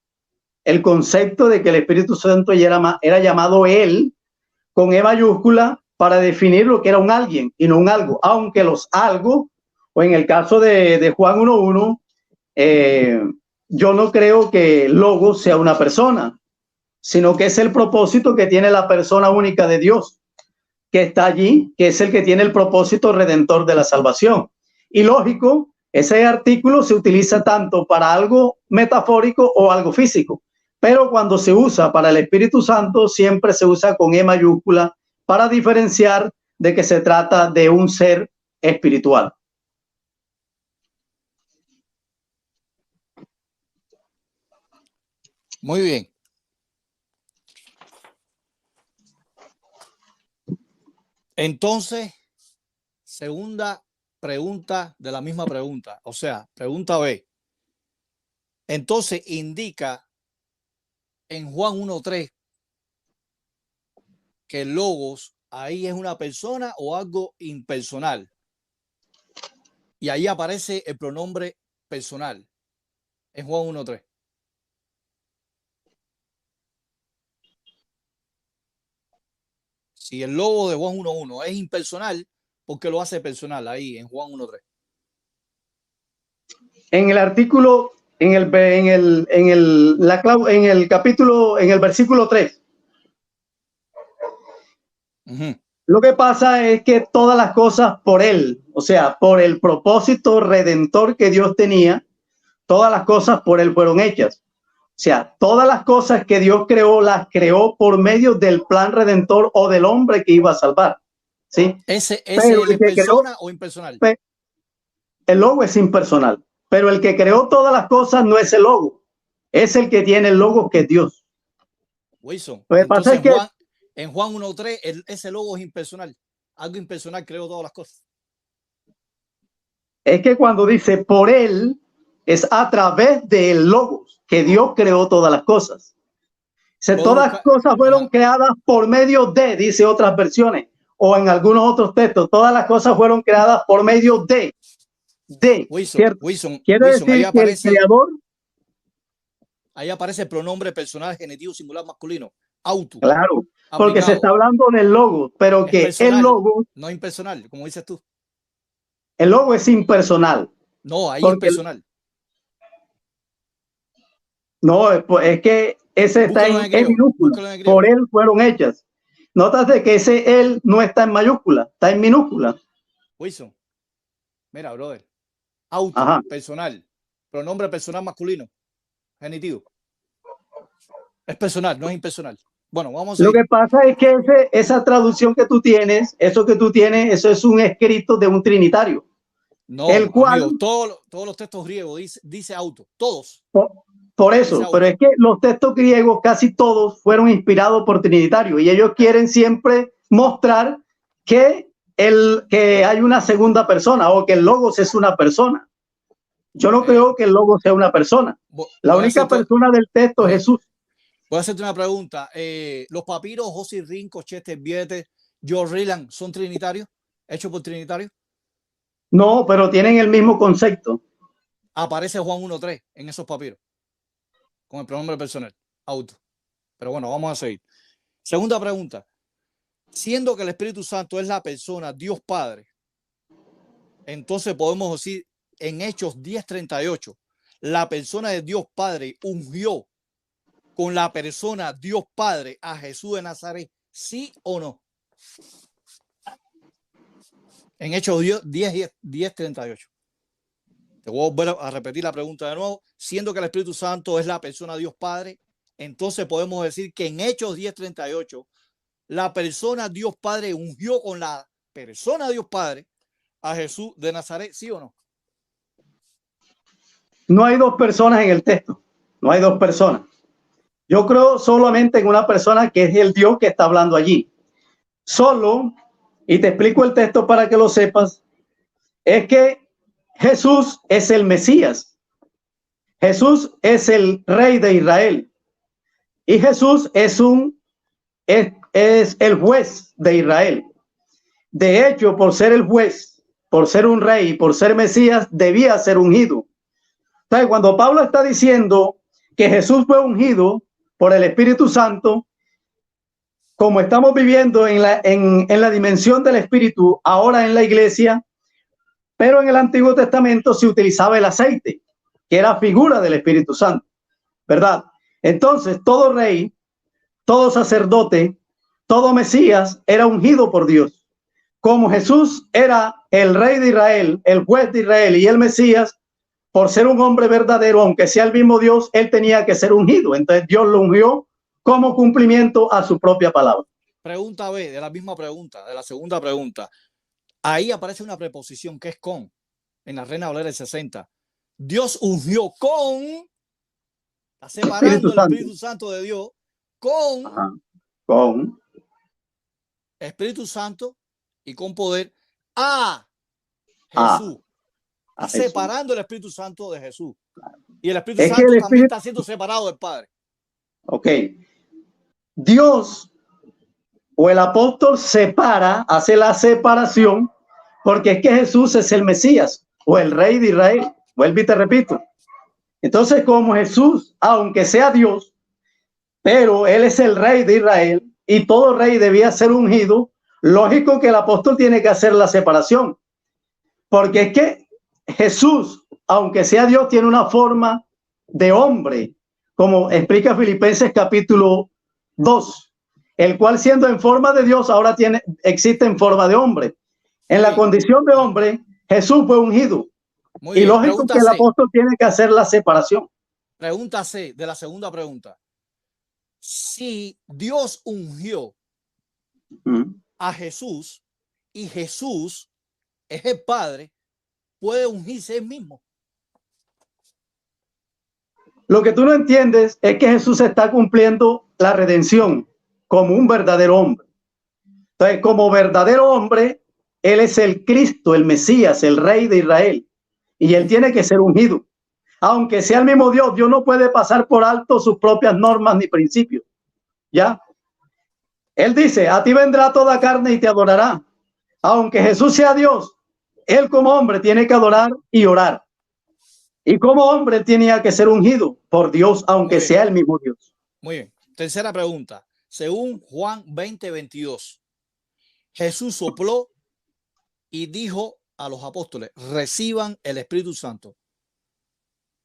el concepto de que el Espíritu Santo era llamado él con E mayúscula para definir lo que era un alguien y no un algo, aunque los algo, o en el caso de Juan 1:1, yo no creo que Logos sea una persona, sino que es el propósito que tiene la persona única de Dios, que está allí, que es el que tiene el propósito redentor de la salvación. Y lógico, ese artículo se utiliza tanto para algo metafórico o algo físico, pero cuando se usa para el Espíritu Santo, siempre se usa con E mayúscula para diferenciar de que se trata de un ser espiritual. Muy bien. Entonces, segunda pregunta de la misma pregunta, o sea, pregunta B. Entonces indica en Juan 1:3 que el Logos ahí es una persona o algo impersonal. Y ahí aparece el pronombre personal en Juan 1:3. Si el logo de Juan 1:1 es impersonal, ¿por qué lo hace personal ahí en Juan 1:3? En el artículo, en el capítulo, en el versículo 3. Lo que pasa es que todas las cosas por él, o sea, por el propósito redentor que Dios tenía, todas las cosas por él fueron hechas. O sea, todas las cosas que Dios creó, las creó por medio del plan redentor o del hombre que iba a salvar. ¿Sí? ¿Ese es persona o impersonal? El logo es impersonal, pero el que creó todas las cosas no es el logo, es el que tiene el logo, que es Dios. Wilson, lo que pasa es que en Juan 1:3 ese logo es impersonal. Algo impersonal creó todas las cosas. Es que cuando dice por él, es a través del logos que Dios creó todas las cosas. Todas las cosas fueron creadas por medio de, dice otras versiones, o en algunos otros textos, todas las cosas fueron creadas por medio de. Wilson, quiere decir que el creador. Ahí aparece el pronombre personal genitivo singular masculino, auto. Claro, porque se está hablando del logo, pero que personal, el logo no es impersonal, como dices tú. El logo es impersonal. No, ahí es personal. No, es que ese está en minúscula. Por él fueron hechas. Nótate que ese él no está en mayúscula, está en minúscula. Wilson, mira, brother. Auto, personal, pronombre personal masculino, genitivo. Es personal, no es impersonal. Bueno, vamos a Lo que pasa es que esa traducción que tú tienes, eso es un escrito de un trinitario. No, el cual, amigo, todos los textos griegos dice auto, todos. Por eso, pero es que los textos griegos casi todos fueron inspirados por trinitarios y ellos quieren siempre mostrar que hay una segunda persona o que el logos es una persona. Yo no creo que el logos sea una persona. La única persona del texto es Jesús. Voy a hacerte una pregunta. ¿Los papiros José Rinco, Chester Viete, George Ryland son trinitarios? ¿Hechos por trinitarios? No, pero tienen el mismo concepto. Aparece Juan 1:3 en esos papiros con el pronombre personal, auto. Pero bueno, vamos a seguir. Segunda pregunta. Siendo que el Espíritu Santo es la persona Dios Padre, entonces podemos decir en Hechos 10:38, la persona de Dios Padre ungió con la persona Dios Padre a Jesús de Nazaret, ¿sí o no? En Hechos 10:38. Te voy a volver a repetir la pregunta de nuevo. Siendo que el Espíritu Santo es la persona Dios Padre, entonces podemos decir que en Hechos 10:38 la persona Dios Padre ungió con la persona Dios Padre a Jesús de Nazaret, ¿sí o no? No hay dos personas en el texto. No hay dos personas. Yo creo solamente en una persona que es el Dios que está hablando allí. Solo, y te explico el texto para que lo sepas, es que Jesús es el Mesías. Jesús es el Rey de Israel. Y Jesús es el juez de Israel. De hecho, por ser el juez, por ser un rey, por ser Mesías, debía ser ungido. Entonces, cuando Pablo está diciendo que Jesús fue ungido por el Espíritu Santo, como estamos viviendo en la dimensión del Espíritu ahora en la iglesia, pero en el Antiguo Testamento se utilizaba el aceite, que era figura del Espíritu Santo, ¿verdad? Entonces, todo rey, todo sacerdote, todo Mesías era ungido por Dios. Como Jesús era el rey de Israel, el juez de Israel y el Mesías, por ser un hombre verdadero, aunque sea el mismo Dios, él tenía que ser ungido. Entonces Dios lo ungió como cumplimiento a su propia palabra. Pregunta B, de la misma pregunta, de la segunda pregunta. Ahí aparece una preposición que es con, en la Reina Valera del 60. Dios ungió con, está separando el Espíritu Santo de Dios, con Espíritu Santo y con poder a Jesús. Y separando el Espíritu Santo de Jesús. Y el Espíritu Santo también está siendo separado del Padre. Ok. Dios o el apóstol separa, hace la separación, porque es que Jesús es el Mesías o el rey de Israel. Vuelvo y te repito. Entonces, como Jesús, aunque sea Dios, pero él es el rey de Israel y todo rey debía ser ungido, lógico que el apóstol tiene que hacer la separación. Porque es que Jesús, aunque sea Dios, tiene una forma de hombre, como explica Filipenses capítulo 2, el cual siendo en forma de Dios ahora existe en forma de hombre. En la condición de hombre, Jesús fue ungido. Y lógico que el apóstol tiene que hacer la separación. Pregunta C de la segunda pregunta. Si Dios ungió a Jesús y Jesús es el Padre, ¿puede ungirse él mismo? Lo que tú no entiendes es que Jesús está cumpliendo la redención como un verdadero hombre. Entonces, como verdadero hombre, él es el Cristo, el Mesías, el rey de Israel. Y él tiene que ser ungido. Aunque sea el mismo Dios, Dios no puede pasar por alto sus propias normas ni principios. ¿Ya? Él dice, a ti vendrá toda carne y te adorará. Aunque Jesús sea Dios, él como hombre tiene que adorar y orar. Y como hombre tenía que ser ungido por Dios, aunque sea el mismo Dios. Muy bien. Tercera pregunta. Según Juan 20:22, Jesús sopló y dijo a los apóstoles, reciban el Espíritu Santo.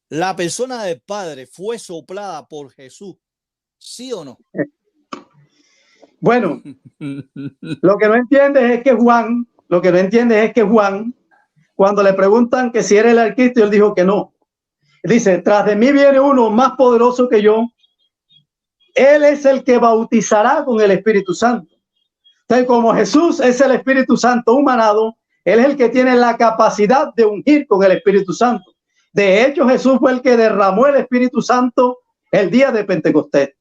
¿La persona del Padre fue soplada por Jesús? ¿Sí o no? Bueno, lo que no entiendes es que Juan, cuando le preguntan que si era el Cristo, él dijo que no. Dice, tras de mí viene uno más poderoso que yo. Él es el que bautizará con el Espíritu Santo. Entonces, como Jesús es el Espíritu Santo humanado, él es el que tiene la capacidad de ungir con el Espíritu Santo. De hecho, Jesús fue el que derramó el Espíritu Santo el día de Pentecostés.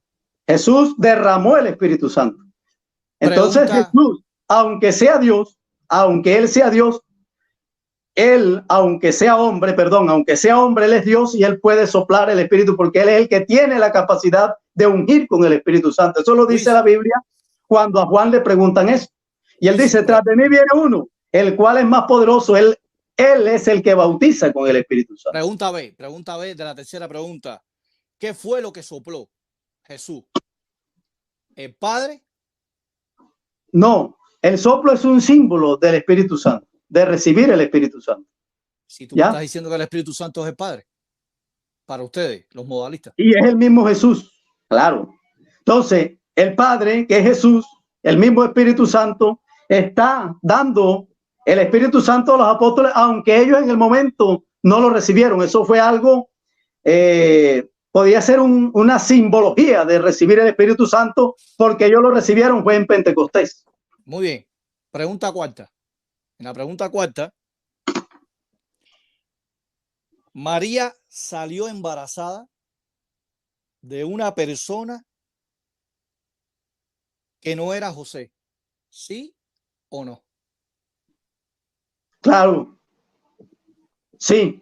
Jesús derramó el Espíritu Santo. Entonces Jesús, aunque sea Dios, aunque él sea Dios, él, aunque sea hombre, él es Dios y él puede soplar el Espíritu porque él es el que tiene la capacidad de ungir con el Espíritu Santo. Eso lo dice la Biblia cuando a Juan le preguntan eso. Y él dice, tras de mí viene uno, el cual es más poderoso. Él es el que bautiza con el Espíritu Santo. Pregunta B de la tercera pregunta. ¿Qué fue lo que sopló Jesús? ¿El Padre? No, el soplo es un símbolo del Espíritu Santo, de recibir el Espíritu Santo. Si tú estás diciendo que el Espíritu Santo es el Padre, para ustedes, los modalistas. Y es el mismo Jesús, claro. Entonces, el Padre, que es Jesús, el mismo Espíritu Santo, está dando el Espíritu Santo a los apóstoles, aunque ellos en el momento no lo recibieron. Eso fue algo, podía ser una simbología de recibir el Espíritu Santo, porque ellos lo recibieron fue en Pentecostés. Muy bien. Pregunta cuarta. En la pregunta cuarta, María salió embarazada de una persona que no era José. ¿Sí o no? Claro. Sí.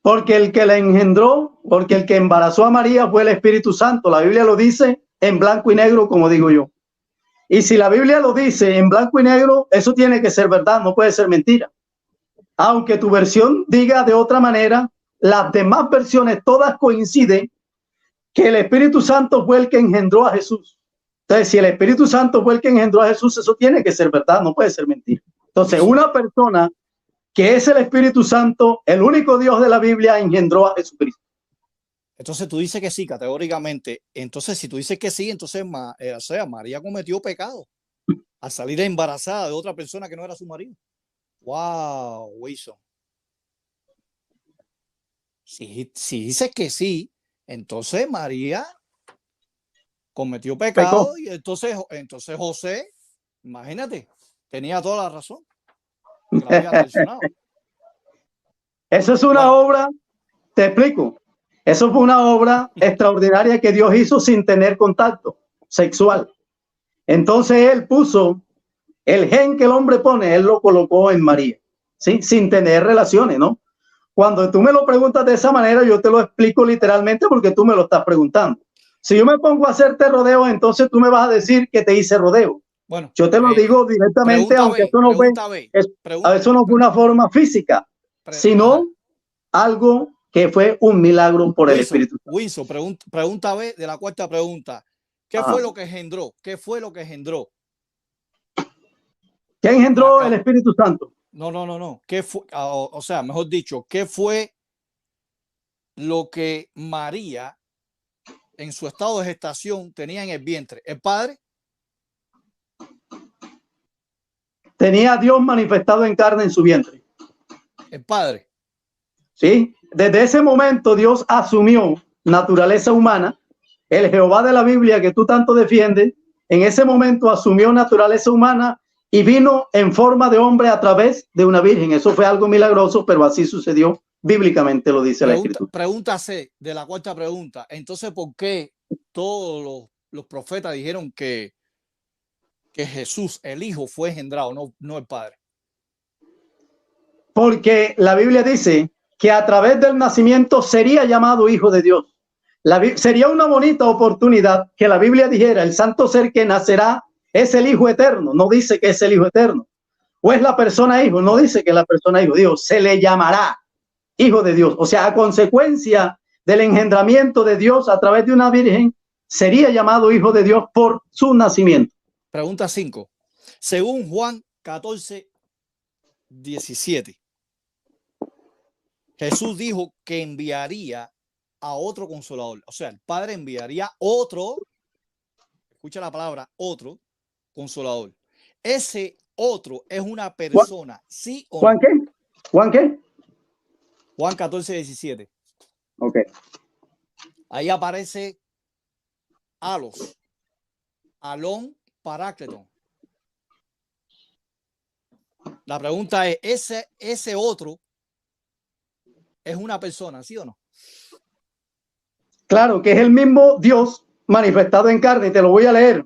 Porque el que la engendró, porque el que embarazó a María fue el Espíritu Santo. La Biblia lo dice en blanco y negro, como digo yo. Y si la Biblia lo dice en blanco y negro, eso tiene que ser verdad, no puede ser mentira. Aunque tu versión diga de otra manera, las demás versiones todas coinciden que el Espíritu Santo fue el que engendró a Jesús. Entonces, si el Espíritu Santo fue el que engendró a Jesús, eso tiene que ser verdad, no puede ser mentira. Entonces, una persona que es el Espíritu Santo, el único Dios de la Biblia, engendró a Jesucristo. Entonces tú dices que sí, categóricamente. Entonces, si tú dices que sí, entonces o sea, María cometió pecado al salir embarazada de otra persona que no era su marido. Wow, Wilson. Si dices que sí, entonces María cometió pecado. Pecó. Y entonces José, imagínate, tenía toda la razón. Que la había traicionado. Eso es una obra, te explico. Eso fue una obra extraordinaria que Dios hizo sin tener contacto sexual. Entonces él puso el gen que el hombre pone, él lo colocó en María, ¿sí? Sin tener relaciones, ¿no? Cuando tú me lo preguntas de esa manera, yo te lo explico literalmente porque tú me lo estás preguntando. Si yo me pongo a hacerte rodeo, entonces tú me vas a decir que te hice rodeo. Bueno, yo te lo digo directamente, aunque eso no fue, eso no fue una forma física, sino algo que fue un milagro por el Espíritu Santo. Wilson, pregunta B de la cuarta pregunta. ¿Qué fue lo que engendró? ¿Qué fue lo que engendró? ¿Qué engendró el Espíritu Santo? No. ¿Qué fue? O sea, mejor dicho, ¿qué fue lo que María en su estado de gestación tenía en el vientre? ¿El Padre? Tenía a Dios manifestado en carne en su vientre. El Padre. Sí, desde ese momento Dios asumió naturaleza humana. El Jehová de la Biblia que tú tanto defiendes, en ese momento asumió naturaleza humana y vino en forma de hombre a través de una virgen. Eso fue algo milagroso, pero así sucedió. Bíblicamente lo dice la Escritura. Pregunta C de la cuarta pregunta. Entonces, ¿por qué todos los profetas dijeron que Jesús, el Hijo, fue engendrado, no el Padre? Porque la Biblia dice que a través del nacimiento sería llamado Hijo de Dios. Sería una bonita oportunidad que la Biblia dijera, el santo ser que nacerá es el Hijo eterno. No dice que es el Hijo eterno. O es la persona Hijo, no dice que es la persona Hijo. Dios se le llamará Hijo de Dios. O sea, a consecuencia del engendramiento de Dios a través de una virgen, sería llamado Hijo de Dios por su nacimiento. Pregunta 5. Según Juan 14:17, Jesús dijo que enviaría a otro consolador. O sea, el Padre enviaría otro, escucha la palabra, otro consolador. Ese otro es una persona, ¿sí o no? ¿Juan qué? ¿Juan qué? Juan 14:17. Ok. Ahí aparece Alos, Alón Parácleton. La pregunta es, ¿ese otro es una persona, sí o no? Claro, que es el mismo Dios manifestado en carne. Te lo voy a leer.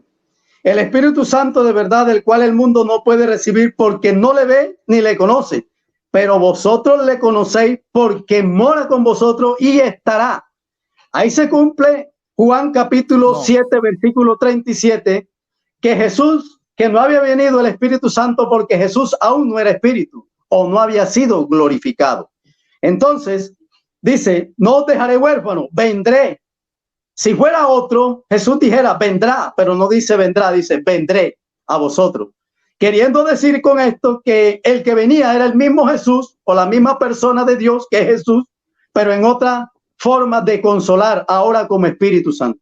El Espíritu Santo de verdad, del cual el mundo no puede recibir porque no le ve ni le conoce. Pero vosotros le conocéis porque mora con vosotros y estará. Ahí se cumple Juan capítulo 7, versículo 37, que Jesús, que no había venido el Espíritu Santo porque Jesús aún no era espíritu o no había sido glorificado. Entonces, dice, no os dejaré huérfano, vendré. Si fuera otro, Jesús dijera, vendrá, pero no dice vendrá, dice, vendré a vosotros. Queriendo decir con esto que el que venía era el mismo Jesús o la misma persona de Dios que es Jesús, pero en otra forma de consolar, ahora como Espíritu Santo.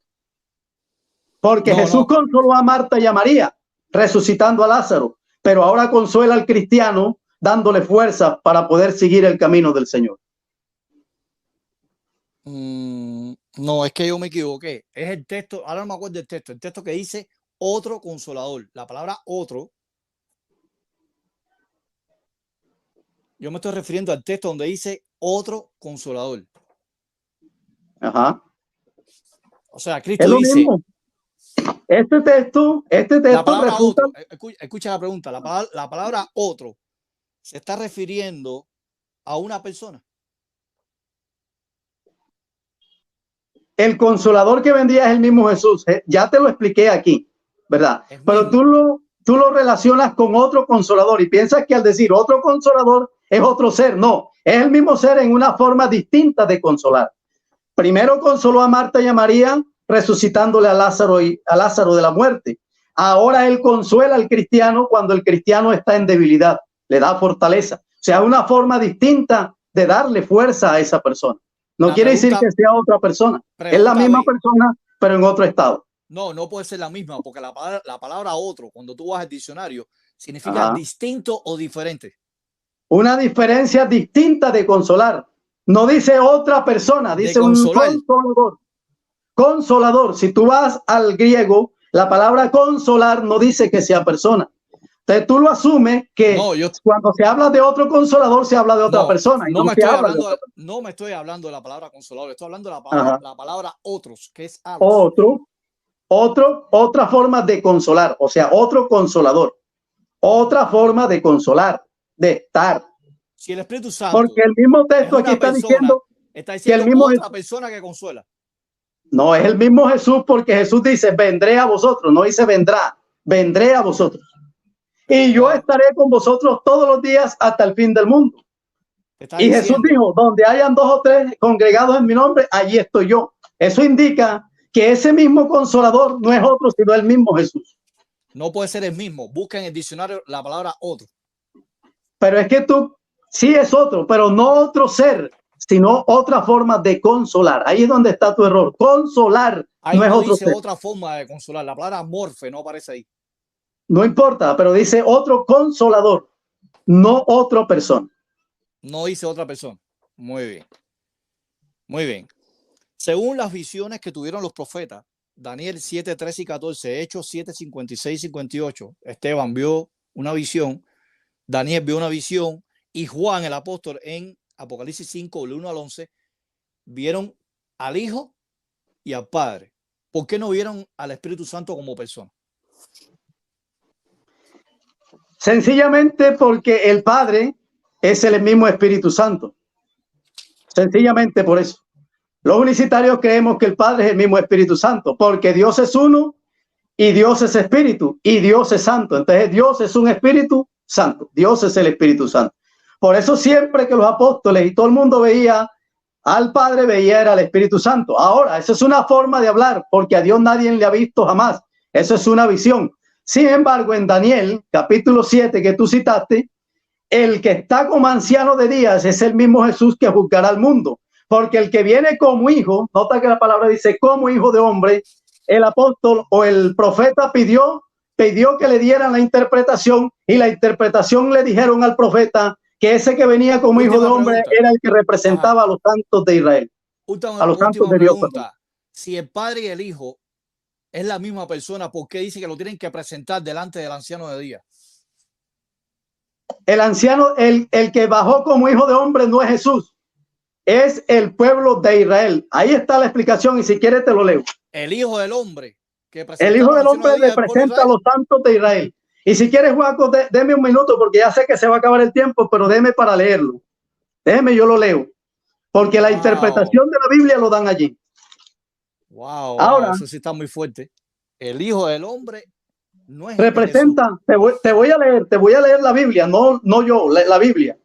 Porque Jesús consoló a Marta y a María, resucitando a Lázaro, pero ahora consuela al cristiano, dándole fuerza para poder seguir el camino del Señor. No, es que yo me equivoqué. Es el texto, ahora no me acuerdo del texto, el texto que dice otro consolador. La palabra otro, yo me estoy refiriendo al texto donde dice otro consolador. Ajá. O sea, Cristo dice. Mismo. Este texto la palabra resulta... otro, escucha la pregunta, la palabra otro se está refiriendo a una persona. El consolador que vendría es el mismo Jesús. Ya te lo expliqué aquí. ¿verdad? Es Pero mismo. tú lo relacionas con otro consolador y piensas que al decir otro consolador es otro ser. No, es el mismo ser en una forma distinta de consolar. Primero consoló a Marta y a María resucitándole a Lázaro de la muerte. Ahora él consuela al cristiano cuando el cristiano está en debilidad, le da fortaleza. O sea, una forma distinta de darle fuerza a esa persona. No quiere decir que sea otra persona. Es la misma persona, pero en otro estado. No, no puede ser la misma, porque la palabra otro, cuando tú vas al diccionario, significa distinto o diferente. Una diferencia distinta de consolar. No dice otra persona, dice un consolador. Consolador. Si tú vas al griego, la palabra consolar no dice que sea persona. Entonces tú lo asumes que cuando se habla de otro consolador, se habla de otra persona. No me estoy hablando de la palabra consolador, estoy hablando de la palabra otros, que es alos. Otra forma de consolar, o sea, otro consolador. Otra forma de consolar, de estar. Si el Espíritu Santo, porque el mismo texto aquí está diciendo que el mismo otra persona que consuela. No, es el mismo Jesús, porque Jesús dice, vendré a vosotros, no dice vendrá, vendré a vosotros. Y yo estaré con vosotros todos los días hasta el fin del mundo. Y Jesús dijo, donde hayan 2 o 3 congregados en mi nombre, allí estoy yo. Eso indica que ese mismo consolador no es otro, sino el mismo Jesús. No puede ser el mismo. Busca en el diccionario la palabra otro. Pero es que tú sí es otro, pero no otro ser, sino otra forma de consolar. Ahí es donde está tu error. Consolar ahí no es otro dice ser. Otra forma de consolar. La palabra morfe no aparece ahí. No importa, pero dice otro consolador, no otra persona. No dice otra persona. Muy bien. Muy bien. Según las visiones que tuvieron los profetas, Daniel 7, 13 y 14, Hechos 7, 56 y 58, Esteban vio una visión, Daniel vio una visión y Juan el apóstol en Apocalipsis 5, del 1 al 11, vieron al Hijo y al Padre. ¿Por qué no vieron al Espíritu Santo como persona? Sencillamente porque el Padre es el mismo Espíritu Santo. Sencillamente por eso. Los unicitarios creemos que el Padre es el mismo Espíritu Santo, porque Dios es uno y Dios es Espíritu y Dios es Santo. Entonces Dios es un Espíritu Santo. Dios es el Espíritu Santo. Por eso siempre que los apóstoles y todo el mundo veía al Padre, veía era el Espíritu Santo. Ahora, eso es una forma de hablar, porque a Dios nadie le ha visto jamás. Eso es una visión. Sin embargo, en Daniel, capítulo 7 que tú citaste, el que está como anciano de días es el mismo Jesús que juzgará al mundo. Porque el que viene como hijo, nota que la palabra dice como hijo de hombre, el apóstol o el profeta pidió que le dieran la interpretación y la interpretación le dijeron al profeta que ese que venía como hijo de hombre era el que representaba a los santos de Israel. A los santos de Dios. Si el Padre y el Hijo es la misma persona, ¿por qué dice que lo tienen que presentar delante del anciano de día? El anciano, el que bajó como hijo de hombre no es Jesús, es el pueblo de Israel. Ahí está la explicación y si quieres te lo leo. El Hijo del Hombre. El Hijo del Hombre representa a los santos de Israel. Y si quieres, Juaco, déme un minuto porque ya sé que se va a acabar el tiempo, pero déme para leerlo. Déjeme, yo lo leo. Porque la interpretación de la Biblia lo dan allí. Wow, ahora, eso sí está muy fuerte. El Hijo del Hombre no es representa, te voy a leer la Biblia, no yo, la Biblia.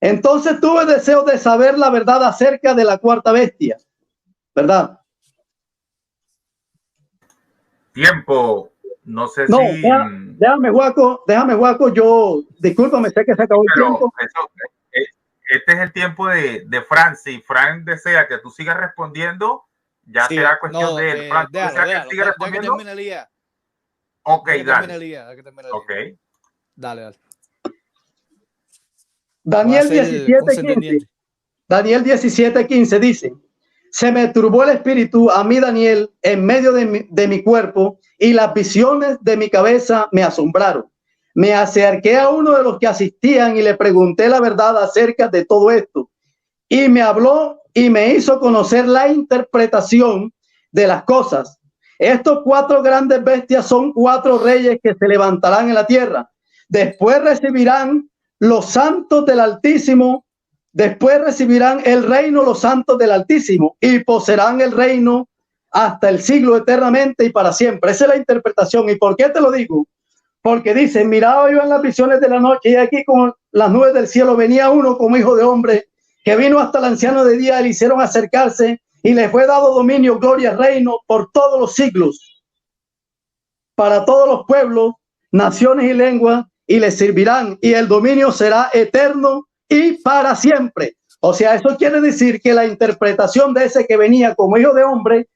Entonces tuve deseo de saber la verdad acerca de la cuarta bestia, ¿verdad? Tiempo, no sé no, si... Déjame, Juaco, yo, discúlpame, sé que se acabó el tiempo. Este es el tiempo de Fran. Si Fran desea que tú sigas respondiendo, ya sí, será cuestión de él. Fran, Ok, dale. Okay. Dale. Daniel 17:15. Daniel 17:15 dice: se me turbó el espíritu a mí, Daniel, en medio de mi cuerpo, y las visiones de mi cabeza me asombraron. Me acerqué a uno de los que asistían y le pregunté la verdad acerca de todo esto. Y me habló y me hizo conocer la interpretación de las cosas. Estos 4 grandes bestias son 4 reyes que se levantarán en la tierra. Después recibirán los santos del Altísimo. Después recibirán el reino los santos del Altísimo y poseerán el reino hasta el siglo eternamente y para siempre. Esa es la interpretación. ¿Y por qué te lo digo? Porque dice, miraba yo en las visiones de la noche y aquí con las nubes del cielo venía uno como hijo de hombre que vino hasta el anciano de día y le hicieron acercarse y le fue dado dominio, gloria, reino por todos los siglos, para todos los pueblos, naciones y lenguas, y le servirán, y el dominio será eterno y para siempre. O sea, eso quiere decir que la interpretación de ese que venía como hijo de hombre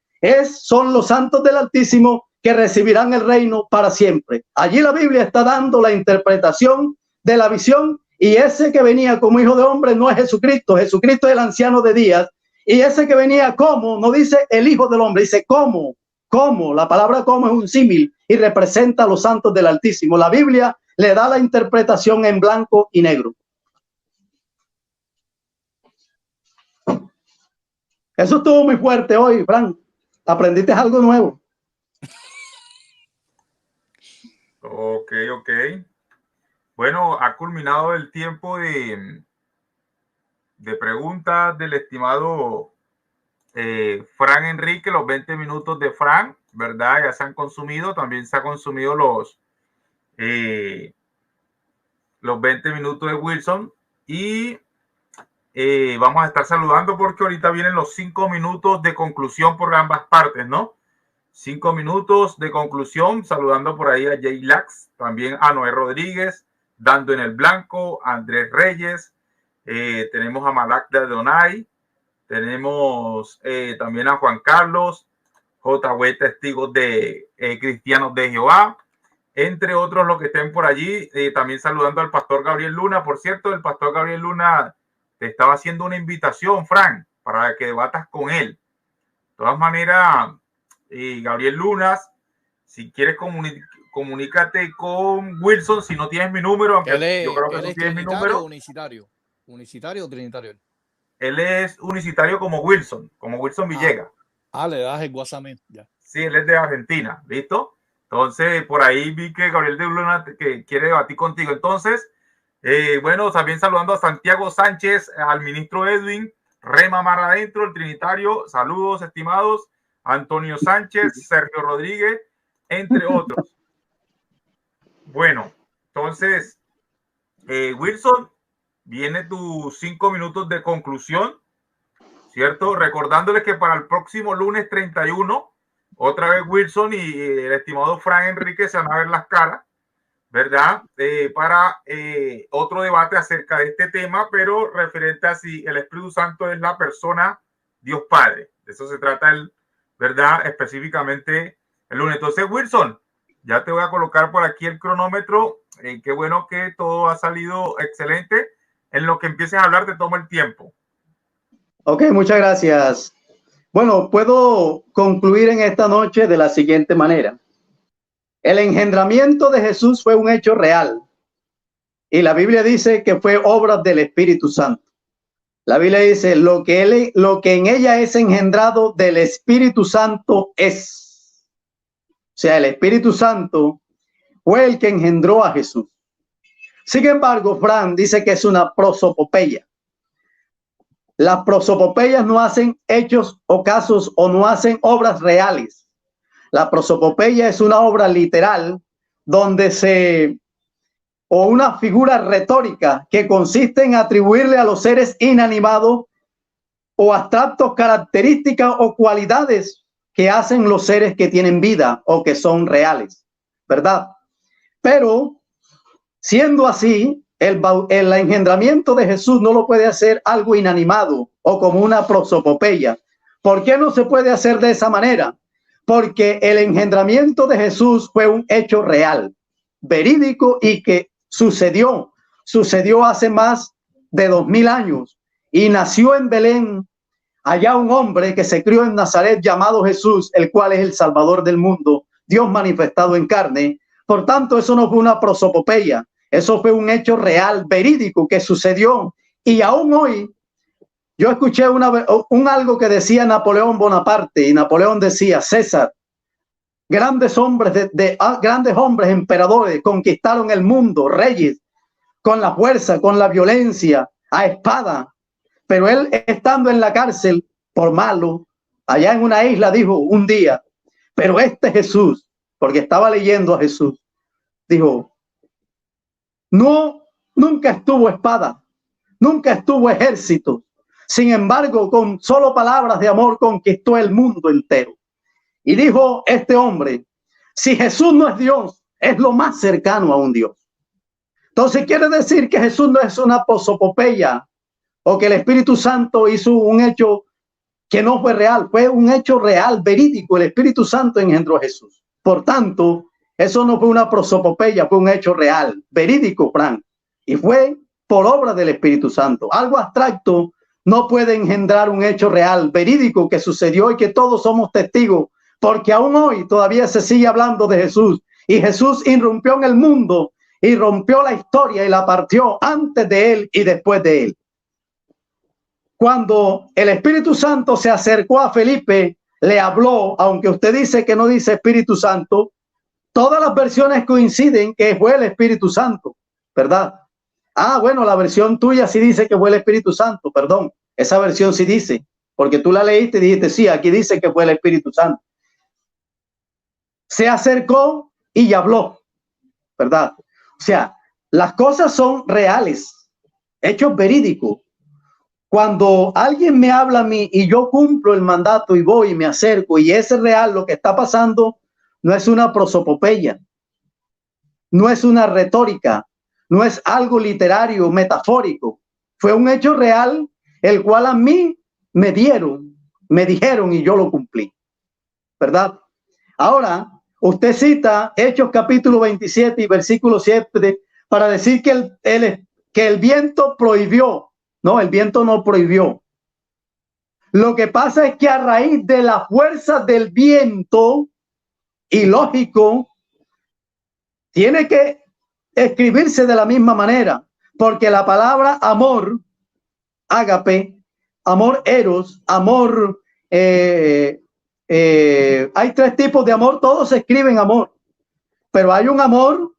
son los santos del Altísimo que recibirán el reino para siempre. Allí la Biblia está dando la interpretación de la visión, y ese que venía como hijo de hombre no es Jesucristo. Jesucristo es el anciano de días, y ese que venía como, no dice el hijo del hombre, dice como. La palabra como es un símil y representa a los santos del Altísimo. La Biblia le da la interpretación en blanco y negro. Eso estuvo muy fuerte hoy, Frank. Aprendiste algo nuevo. Ok. Bueno, ha culminado el tiempo de preguntas del estimado Fran Enrique, los 20 minutos de Fran, ¿verdad? Ya se han consumido. También se han consumido los 20 minutos de Wilson. Y vamos a estar saludando porque ahorita vienen los 5 minutos de conclusión por ambas partes, ¿no? 5 minutos de conclusión, saludando por ahí a Jay Lax, también a Noé Rodríguez, Dando en el Blanco, Andrés Reyes, tenemos a Malak de Adonai, tenemos también a Juan Carlos, JW Testigos de Cristianos de Jehová, entre otros los que estén por allí. También saludando al pastor Gabriel Luna. Por cierto, el pastor Gabriel Luna te estaba haciendo una invitación, Frank, para que debatas con él. De todas maneras, Gabriel Lunas, si quieres comunícate con Wilson, si no tienes mi número, aunque yo creo que no tienes mi número. ¿Unicitario o trinitario? Él es unicitario como Wilson Villegas. Le das el WhatsApp. Ya. Sí, él es de Argentina, ¿listo? Entonces, por ahí vi que Gabriel de Luna que quiere debatir contigo. Entonces, bueno, también saludando a Santiago Sánchez, al ministro Edwin, Rema Mar Adentro, el trinitario. Saludos, estimados. Antonio Sánchez, Sergio Rodríguez, entre otros. Bueno, entonces, Wilson, viene tus 5 minutos de conclusión, ¿cierto? Recordándoles que para el próximo lunes 31, otra vez Wilson y el estimado Fran Enrique se van a ver las caras, ¿verdad? Para otro debate acerca de este tema, pero referente a si el Espíritu Santo es la persona Dios Padre. De eso se trata ¿verdad? Específicamente el lunes. Entonces, Wilson, ya te voy a colocar por aquí el cronómetro. Qué bueno que todo ha salido excelente. En lo que empieces a hablar, te tomo el tiempo. Ok, muchas gracias. Bueno, puedo concluir en esta noche de la siguiente manera. El engendramiento de Jesús fue un hecho real. Y la Biblia dice que fue obra del Espíritu Santo. La Biblia dice, lo que en ella es engendrado del Espíritu Santo es. O sea, el Espíritu Santo fue el que engendró a Jesús. Sin embargo, Fran dice que es una prosopopeya. Las prosopopeyas no hacen hechos o casos o no hacen obras reales. La prosopopeya es una obra literal o una figura retórica que consiste en atribuirle a los seres inanimados o abstractos características o cualidades que hacen los seres que tienen vida o que son reales, ¿verdad? Pero siendo así, el engendramiento de Jesús no lo puede hacer algo inanimado o como una prosopopeya. ¿Por qué no se puede hacer de esa manera? Porque el engendramiento de Jesús fue un hecho real, verídico y que sucedió hace más de 2000 años y nació en Belén, allá un hombre que se crió en Nazaret llamado Jesús, el cual es el Salvador del mundo, Dios manifestado en carne. Por tanto, eso no fue una prosopopeya, eso fue un hecho real, verídico que sucedió. Y aún hoy, yo escuché algo que decía Napoleón Bonaparte, y Napoleón decía: César, grandes hombres grandes hombres, emperadores, conquistaron el mundo, reyes, con la fuerza, con la violencia, a espada. Pero él, estando en la cárcel por malo, allá en una isla, dijo un día, pero este Jesús, porque estaba leyendo a Jesús, dijo, no, nunca estuvo espada, nunca estuvo ejército. Sin embargo, con solo palabras de amor conquistó el mundo entero. Y dijo este hombre, si Jesús no es Dios, es lo más cercano a un Dios. Entonces quiere decir que Jesús no es una prosopopeya o que el Espíritu Santo hizo un hecho que no fue real, fue un hecho real, verídico. El Espíritu Santo engendró a Jesús. Por tanto, eso no fue una prosopopeya, fue un hecho real, verídico, Frank. Y fue por obra del Espíritu Santo. Algo abstracto no puede engendrar un hecho real, verídico, que sucedió y que todos somos testigos, porque aún hoy todavía se sigue hablando de Jesús. Y Jesús irrumpió en el mundo y rompió la historia y la partió antes de él y después de él. Cuando el Espíritu Santo se acercó a Felipe, le habló, aunque usted dice que no dice Espíritu Santo, todas las versiones coinciden que fue el Espíritu Santo, ¿verdad? Ah, bueno, la versión tuya sí dice que fue el Espíritu Santo, perdón. Esa versión sí dice, porque tú la leíste y dijiste, sí, aquí dice que fue el Espíritu Santo. Se acercó y habló, ¿verdad? O sea, las cosas son reales, hechos verídicos. Cuando alguien me habla a mí y yo cumplo el mandato y voy y me acerco y es real lo que está pasando, no es una prosopopeya, no es una retórica, no es algo literario, metafórico. Fue un hecho real, el cual a mí me dijeron y yo lo cumplí, ¿verdad? Ahora, usted cita Hechos capítulo 27 y versículo 7 para decir que el viento prohibió. No, el viento no prohibió. Lo que pasa es que a raíz de la fuerza del viento, y lógico, tiene que escribirse de la misma manera, porque la palabra amor, ágape, amor eros, amor, hay tres tipos de amor, todos se escriben amor, pero hay un amor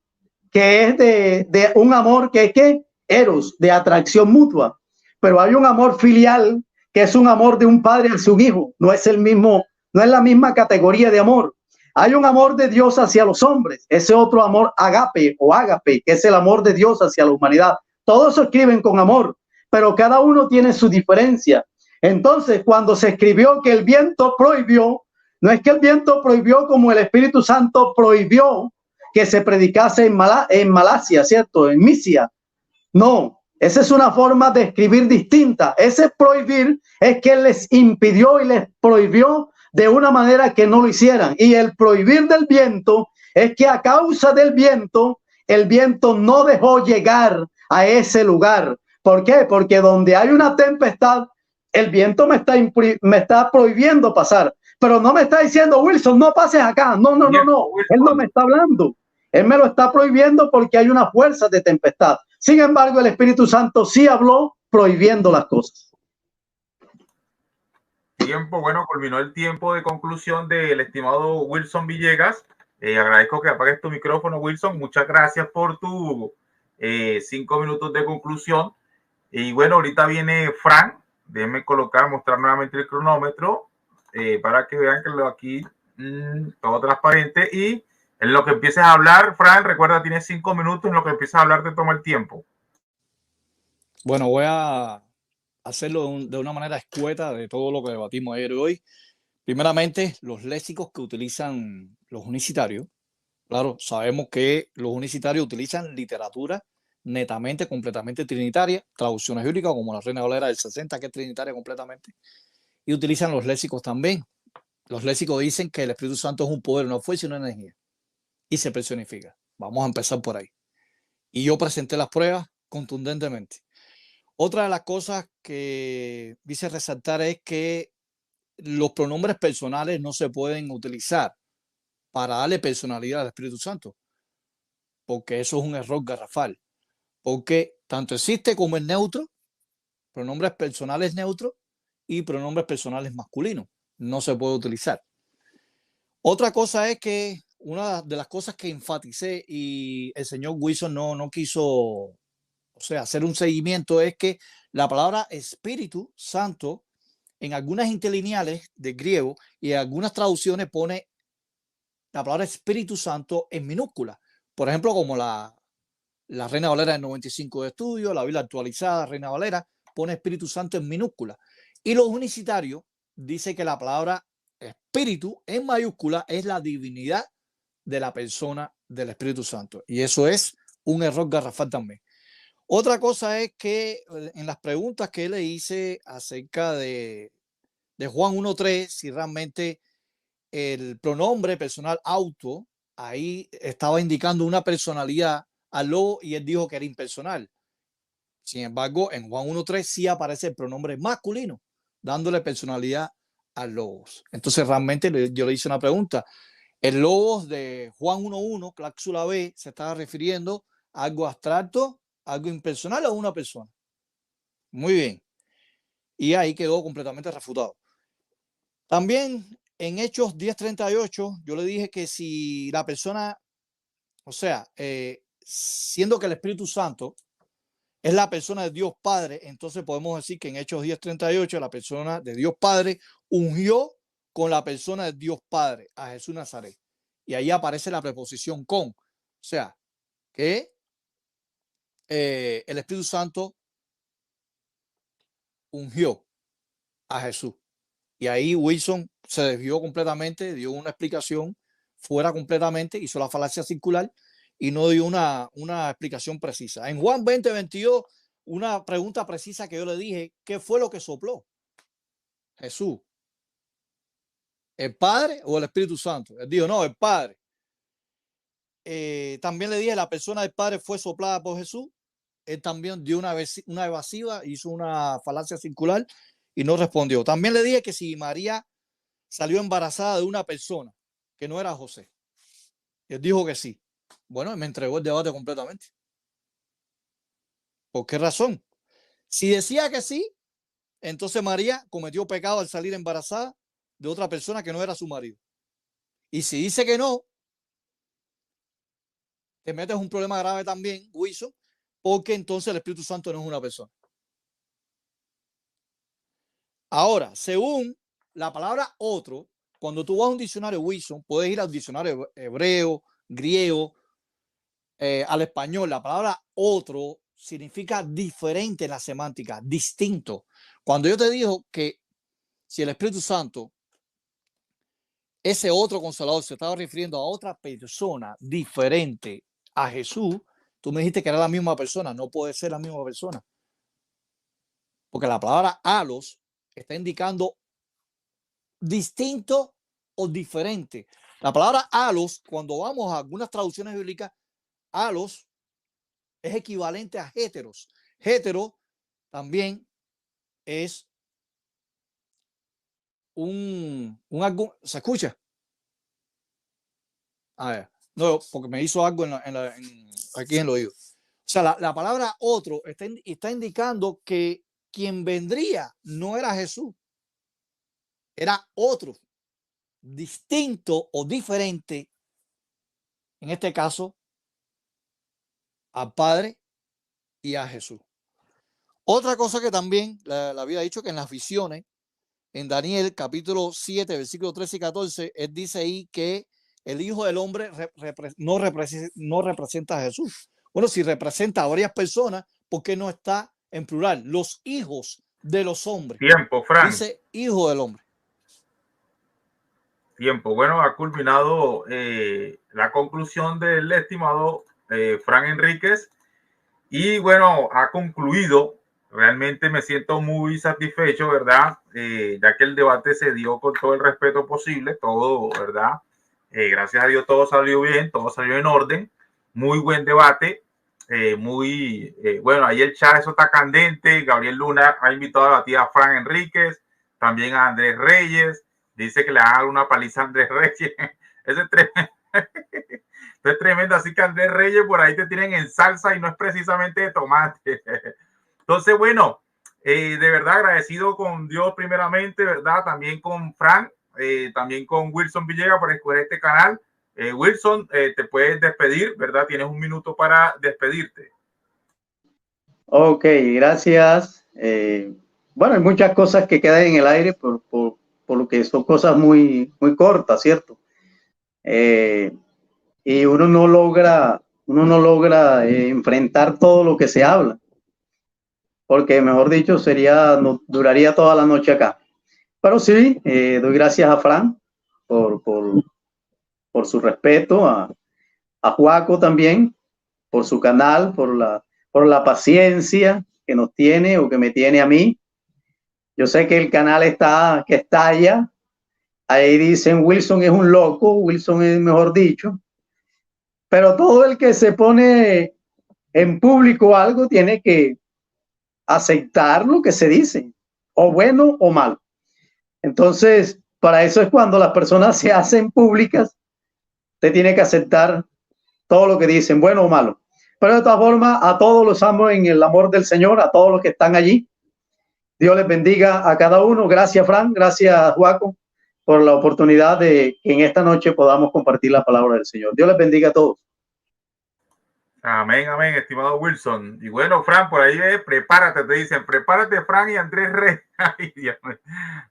que es de un amor que es que eros, de atracción mutua. Pero hay un amor filial que es un amor de un padre a su hijo. No es el mismo, no es la misma categoría de amor. Hay un amor de Dios hacia los hombres. Ese otro amor agape o ágape, que es el amor de Dios hacia la humanidad. Todos se escriben con amor, pero cada uno tiene su diferencia. Entonces, cuando se escribió que el viento prohibió, no es que el viento prohibió como el Espíritu Santo prohibió que se predicase en Malasia, ¿cierto? En Misia. No. Esa es una forma de escribir distinta. Ese prohibir es que les impidió y les prohibió de una manera que no lo hicieran. Y el prohibir del viento es que a causa del viento, el viento no dejó llegar a ese lugar. ¿Por qué? Porque donde hay una tempestad, el viento me está prohibiendo pasar. Pero no me está diciendo, Wilson, no pases acá. No. Él no me está hablando. Él me lo está prohibiendo porque hay una fuerza de tempestad. Sin embargo, el Espíritu Santo sí habló prohibiendo las cosas. Tiempo, bueno, culminó el tiempo de conclusión del estimado Wilson Villegas. Agradezco que apagues tu micrófono, Wilson. Muchas gracias por tu 5 minutos de conclusión. Y bueno, ahorita viene Frank. Déjenme mostrar nuevamente el cronómetro para que vean que aquí todo transparente. Y en lo que empieces a hablar, Frank, recuerda, tienes 5 minutos. En lo que empieces a hablar, te toma el tiempo. Bueno, voy a hacerlo de una manera escueta de todo lo que debatimos ayer y hoy. Primeramente, los léxicos que utilizan los unicitarios. Claro, sabemos que los unicitarios utilizan literatura netamente, completamente trinitaria, traducciones bíblicas como la Reina Valera del 60, que es trinitaria completamente, y utilizan los léxicos también. Los léxicos dicen que el Espíritu Santo es un poder, no fuerza, sino una energía, y se personifica. Vamos a empezar por ahí. Y yo presenté las pruebas contundentemente. Otra de las cosas que dice resaltar es que los pronombres personales no se pueden utilizar para darle personalidad al Espíritu Santo, porque eso es un error garrafal, porque tanto existe como es neutro, pronombres personales neutros y pronombres personales masculinos, no se puede utilizar. Otra cosa es que una de las cosas que enfaticé y el señor Wilson no quiso, hacer un seguimiento, es que la palabra Espíritu Santo en algunas interlineales de griego y en algunas traducciones pone la palabra Espíritu Santo en minúscula. Por ejemplo, como la Reina Valera del 95 de estudio, la Biblia actualizada, Reina Valera, pone Espíritu Santo en minúscula. Y los unicitarios dice que la palabra Espíritu en mayúscula es la divinidad de la persona del Espíritu Santo. Y eso es un error garrafal también. Otra cosa es que en las preguntas que le hice acerca de Juan 1.3, si realmente el pronombre personal auto ahí estaba indicando una personalidad al lobo y él dijo que era impersonal. Sin embargo, en Juan 1.3 sí aparece el pronombre masculino, dándole personalidad al logos. Entonces realmente yo le hice una pregunta. El logos de Juan 1.1, cláusula B, se estaba refiriendo a algo abstracto, algo impersonal o una persona. Muy bien. Y ahí quedó completamente refutado. También en Hechos 10:38, yo le dije que si la persona, o sea, siendo que el Espíritu Santo es la persona de Dios Padre, entonces podemos decir que en Hechos 10:38 la persona de Dios Padre ungió con la persona de Dios Padre a Jesús Nazaret. Y ahí aparece la preposición con. O sea, que el Espíritu Santo ungió a Jesús. Y ahí Wilson se desvió completamente, dio una explicación fuera completamente, hizo la falacia circular y no dio una explicación precisa. En Juan 20:22, una pregunta precisa que yo le dije, ¿qué fue lo que sopló Jesús? ¿El Padre o el Espíritu Santo? Él dijo, no, el Padre. También le dije, la persona del Padre fue soplada por Jesús. Él también dio una evasiva, hizo una falacia circular y no respondió. También le dije que si María salió embarazada de una persona que no era José. Él dijo que sí. Bueno, me entregó el debate completamente. ¿Por qué razón? Si decía que sí, entonces María cometió pecado al salir embarazada de otra persona que no era su marido. Y si dice que no, te metes un problema grave también, Wilson, porque entonces el Espíritu Santo no es una persona. Ahora, según la palabra otro, cuando tú vas a un diccionario Wilson, puedes ir al diccionario hebreo, griego, al español. La palabra otro significa diferente en la semántica, distinto. Cuando yo te digo que si el Espíritu Santo, ese otro consolador, se estaba refiriendo a otra persona diferente a Jesús, tú me dijiste que era la misma persona. No puede ser la misma persona. Porque la palabra alos está indicando distinto o diferente. La palabra alos, cuando vamos a algunas traducciones bíblicas, alos es equivalente a heteros. Hetero también es ¿se escucha? A ver, no, porque me hizo algo aquí en el oído. O sea, la palabra otro está indicando que quien vendría no era Jesús, era otro, distinto o diferente, en este caso, al Padre y a Jesús. Otra cosa que también le había dicho, que en las visiones, en Daniel capítulo 7, versículos 13 y 14, él dice ahí que el Hijo del Hombre no representa a Jesús. Bueno, si representa a varias personas, ¿por qué no está en plural? Los hijos de los hombres. Tiempo, Frank. Dice Hijo del Hombre. Tiempo. Bueno, ha culminado la conclusión del estimado Frank Enríquez. Y bueno, ha concluido. Realmente me siento muy satisfecho, ¿verdad? Ya que el debate se dio con todo el respeto posible, todo, ¿verdad? Gracias a Dios todo salió bien, todo salió en orden. Muy buen debate. Bueno, ahí el chat, eso está candente. Gabriel Luna ha invitado a debatir a Frank Enríquez, también a Andrés Reyes. Dice que le haga una paliza a Andrés Reyes. Ese es tremendo. Es tremendo. Así que Andrés Reyes por ahí te tienen en salsa y no es precisamente de tomate. Entonces, bueno, de verdad agradecido con Dios primeramente, ¿verdad? También con Frank, también con Wilson Villegas por escoger este canal. Wilson, te puedes despedir, ¿verdad? Tienes un minuto para despedirte. Ok, gracias. bueno, hay muchas cosas que quedan en el aire por lo que son cosas muy, muy cortas, ¿cierto? Y uno no logra enfrentar todo lo que se habla, porque mejor dicho, no, duraría toda la noche acá. Pero sí, doy gracias a Fran por, por, por su respeto, a Juaco también, por su canal, por la paciencia que nos tiene o que me tiene a mí. Yo sé que el canal que estalla. Ahí dicen Wilson es un loco, Wilson es mejor dicho. Pero todo el que se pone en público algo tiene que aceptar lo que se dice, o bueno o malo. Entonces, para eso es cuando las personas se hacen públicas, usted tiene que aceptar todo lo que dicen, bueno o malo. Pero de todas formas, a todos los amo en el amor del Señor, a todos los que están allí. Dios les bendiga a cada uno. Gracias, Fran. Gracias, Juaco, por la oportunidad de que en esta noche podamos compartir la palabra del Señor. Dios les bendiga a todos. Amén, amén, estimado Wilson. Y bueno, Fran, por ahí prepárate, te dicen, prepárate, Fran y Andrés Rey. Ay, Dios,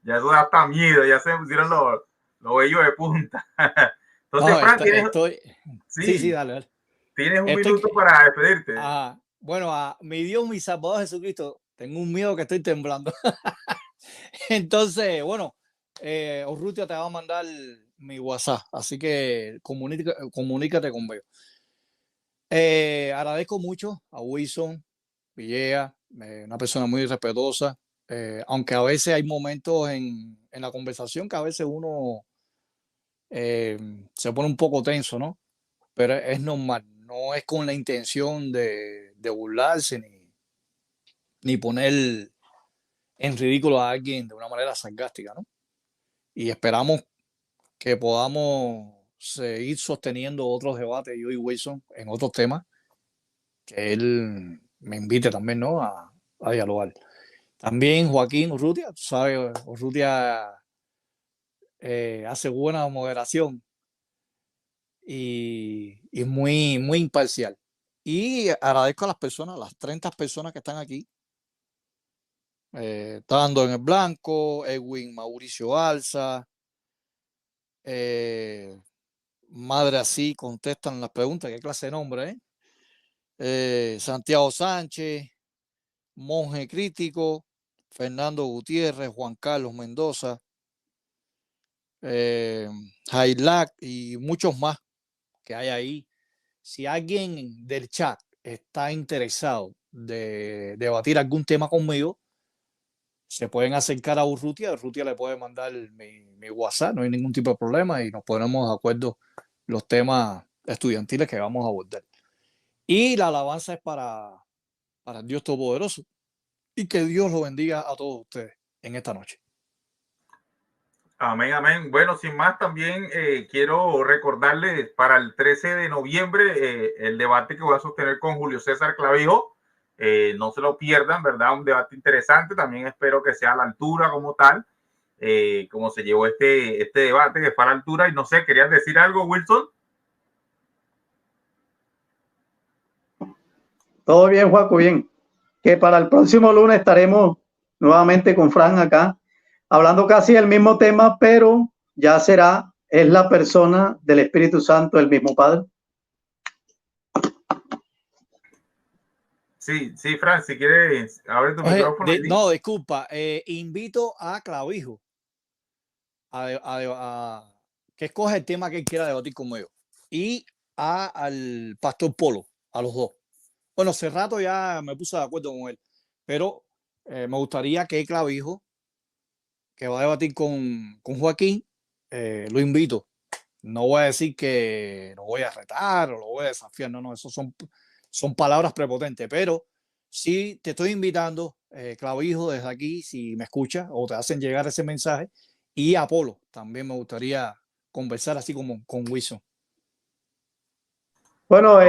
ya eso da hasta miedo, ya se pusieron los vellos de punta. Entonces, No, Fran, sí, dale. Tienes un minuto para despedirte. Bueno, a mi Dios, mi Salvador Jesucristo, tengo un miedo que estoy temblando. Entonces, bueno, Urrutia te va a mandar mi WhatsApp, así que comunícate con ellos. Agradezco mucho a Wilson Villegas, una persona muy respetuosa, aunque a veces hay momentos en la conversación que a veces uno se pone un poco tenso, ¿no? Pero es normal, no es con la intención de burlarse ni poner en ridículo a alguien de una manera sarcástica, ¿no? Y esperamos que podamos seguir sosteniendo otros debates, yo y Wilson, en otros temas, que él me invite también, ¿no? a dialogar. También Joaquín Urrutia, tú sabes, Urrutia hace buena moderación y muy, muy imparcial. Y agradezco a las personas, las 30 personas que están aquí, Tando en el Blanco, Edwin Mauricio Alza, Madre Así, contestan las preguntas, qué clase de nombre, Santiago Sánchez, Monje Crítico, Fernando Gutiérrez, Juan Carlos Mendoza, Jailac y muchos más que hay ahí. Si alguien del chat está interesado de debatir algún tema conmigo, se pueden acercar a Urrutia. Urrutia le puede mandar mi WhatsApp, no hay ningún tipo de problema y nos ponemos de acuerdo los temas estudiantiles que vamos a abordar. Y la alabanza es para el Dios Todopoderoso. Y que Dios lo bendiga a todos ustedes en esta noche. Amén, amén. Bueno, sin más, también quiero recordarles para el 13 de noviembre el debate que voy a sostener con Julio César Clavijo. No se lo pierdan, ¿verdad? Un debate interesante. También espero que sea a la altura como tal, como se llevó este debate, que fue a la altura. Y no sé, ¿querías decir algo, Wilson? Todo bien, Juaco, bien. Que para el próximo lunes estaremos nuevamente con Fran acá, hablando casi del mismo tema, pero ya es la persona del Espíritu Santo, el mismo Padre. Sí, Fran, si quieres, abre tu micrófono. No, disculpa, invito a Clavijo que escoja el tema que él quiera debatir conmigo y al Pastor Polo, a los dos. Bueno, hace rato ya me puse de acuerdo con él, pero me gustaría que Clavijo, que va a debatir con Joaquín, lo invito. No voy a decir que lo voy a retar o lo voy a desafiar, no, eso son palabras prepotentes, pero sí te estoy invitando, Clavijo, desde aquí, si me escuchas o te hacen llegar ese mensaje, y Apolo, también me gustaría conversar así como con Wilson. Bueno,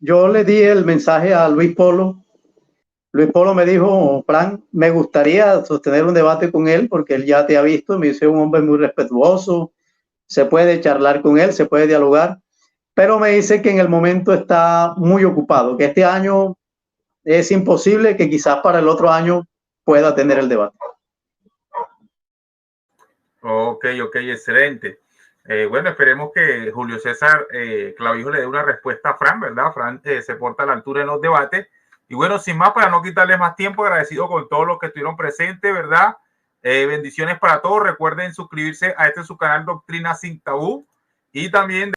yo le di el mensaje a Luis Polo. Luis Polo me dijo, Fran, me gustaría sostener un debate con él porque él ya te ha visto, me dice un hombre muy respetuoso, se puede charlar con él, se puede dialogar, pero me dice que en el momento está muy ocupado, que este año es imposible, que quizás para el otro año pueda tener el debate. Ok, excelente. Bueno, esperemos que Julio César Clavijo le dé una respuesta a Fran, ¿verdad? Fran se porta a la altura en los debates. Y bueno, sin más, para no quitarles más tiempo, agradecido con todos los que estuvieron presentes, ¿verdad? Bendiciones para todos. Recuerden suscribirse a su canal Doctrina Sin Tabú y también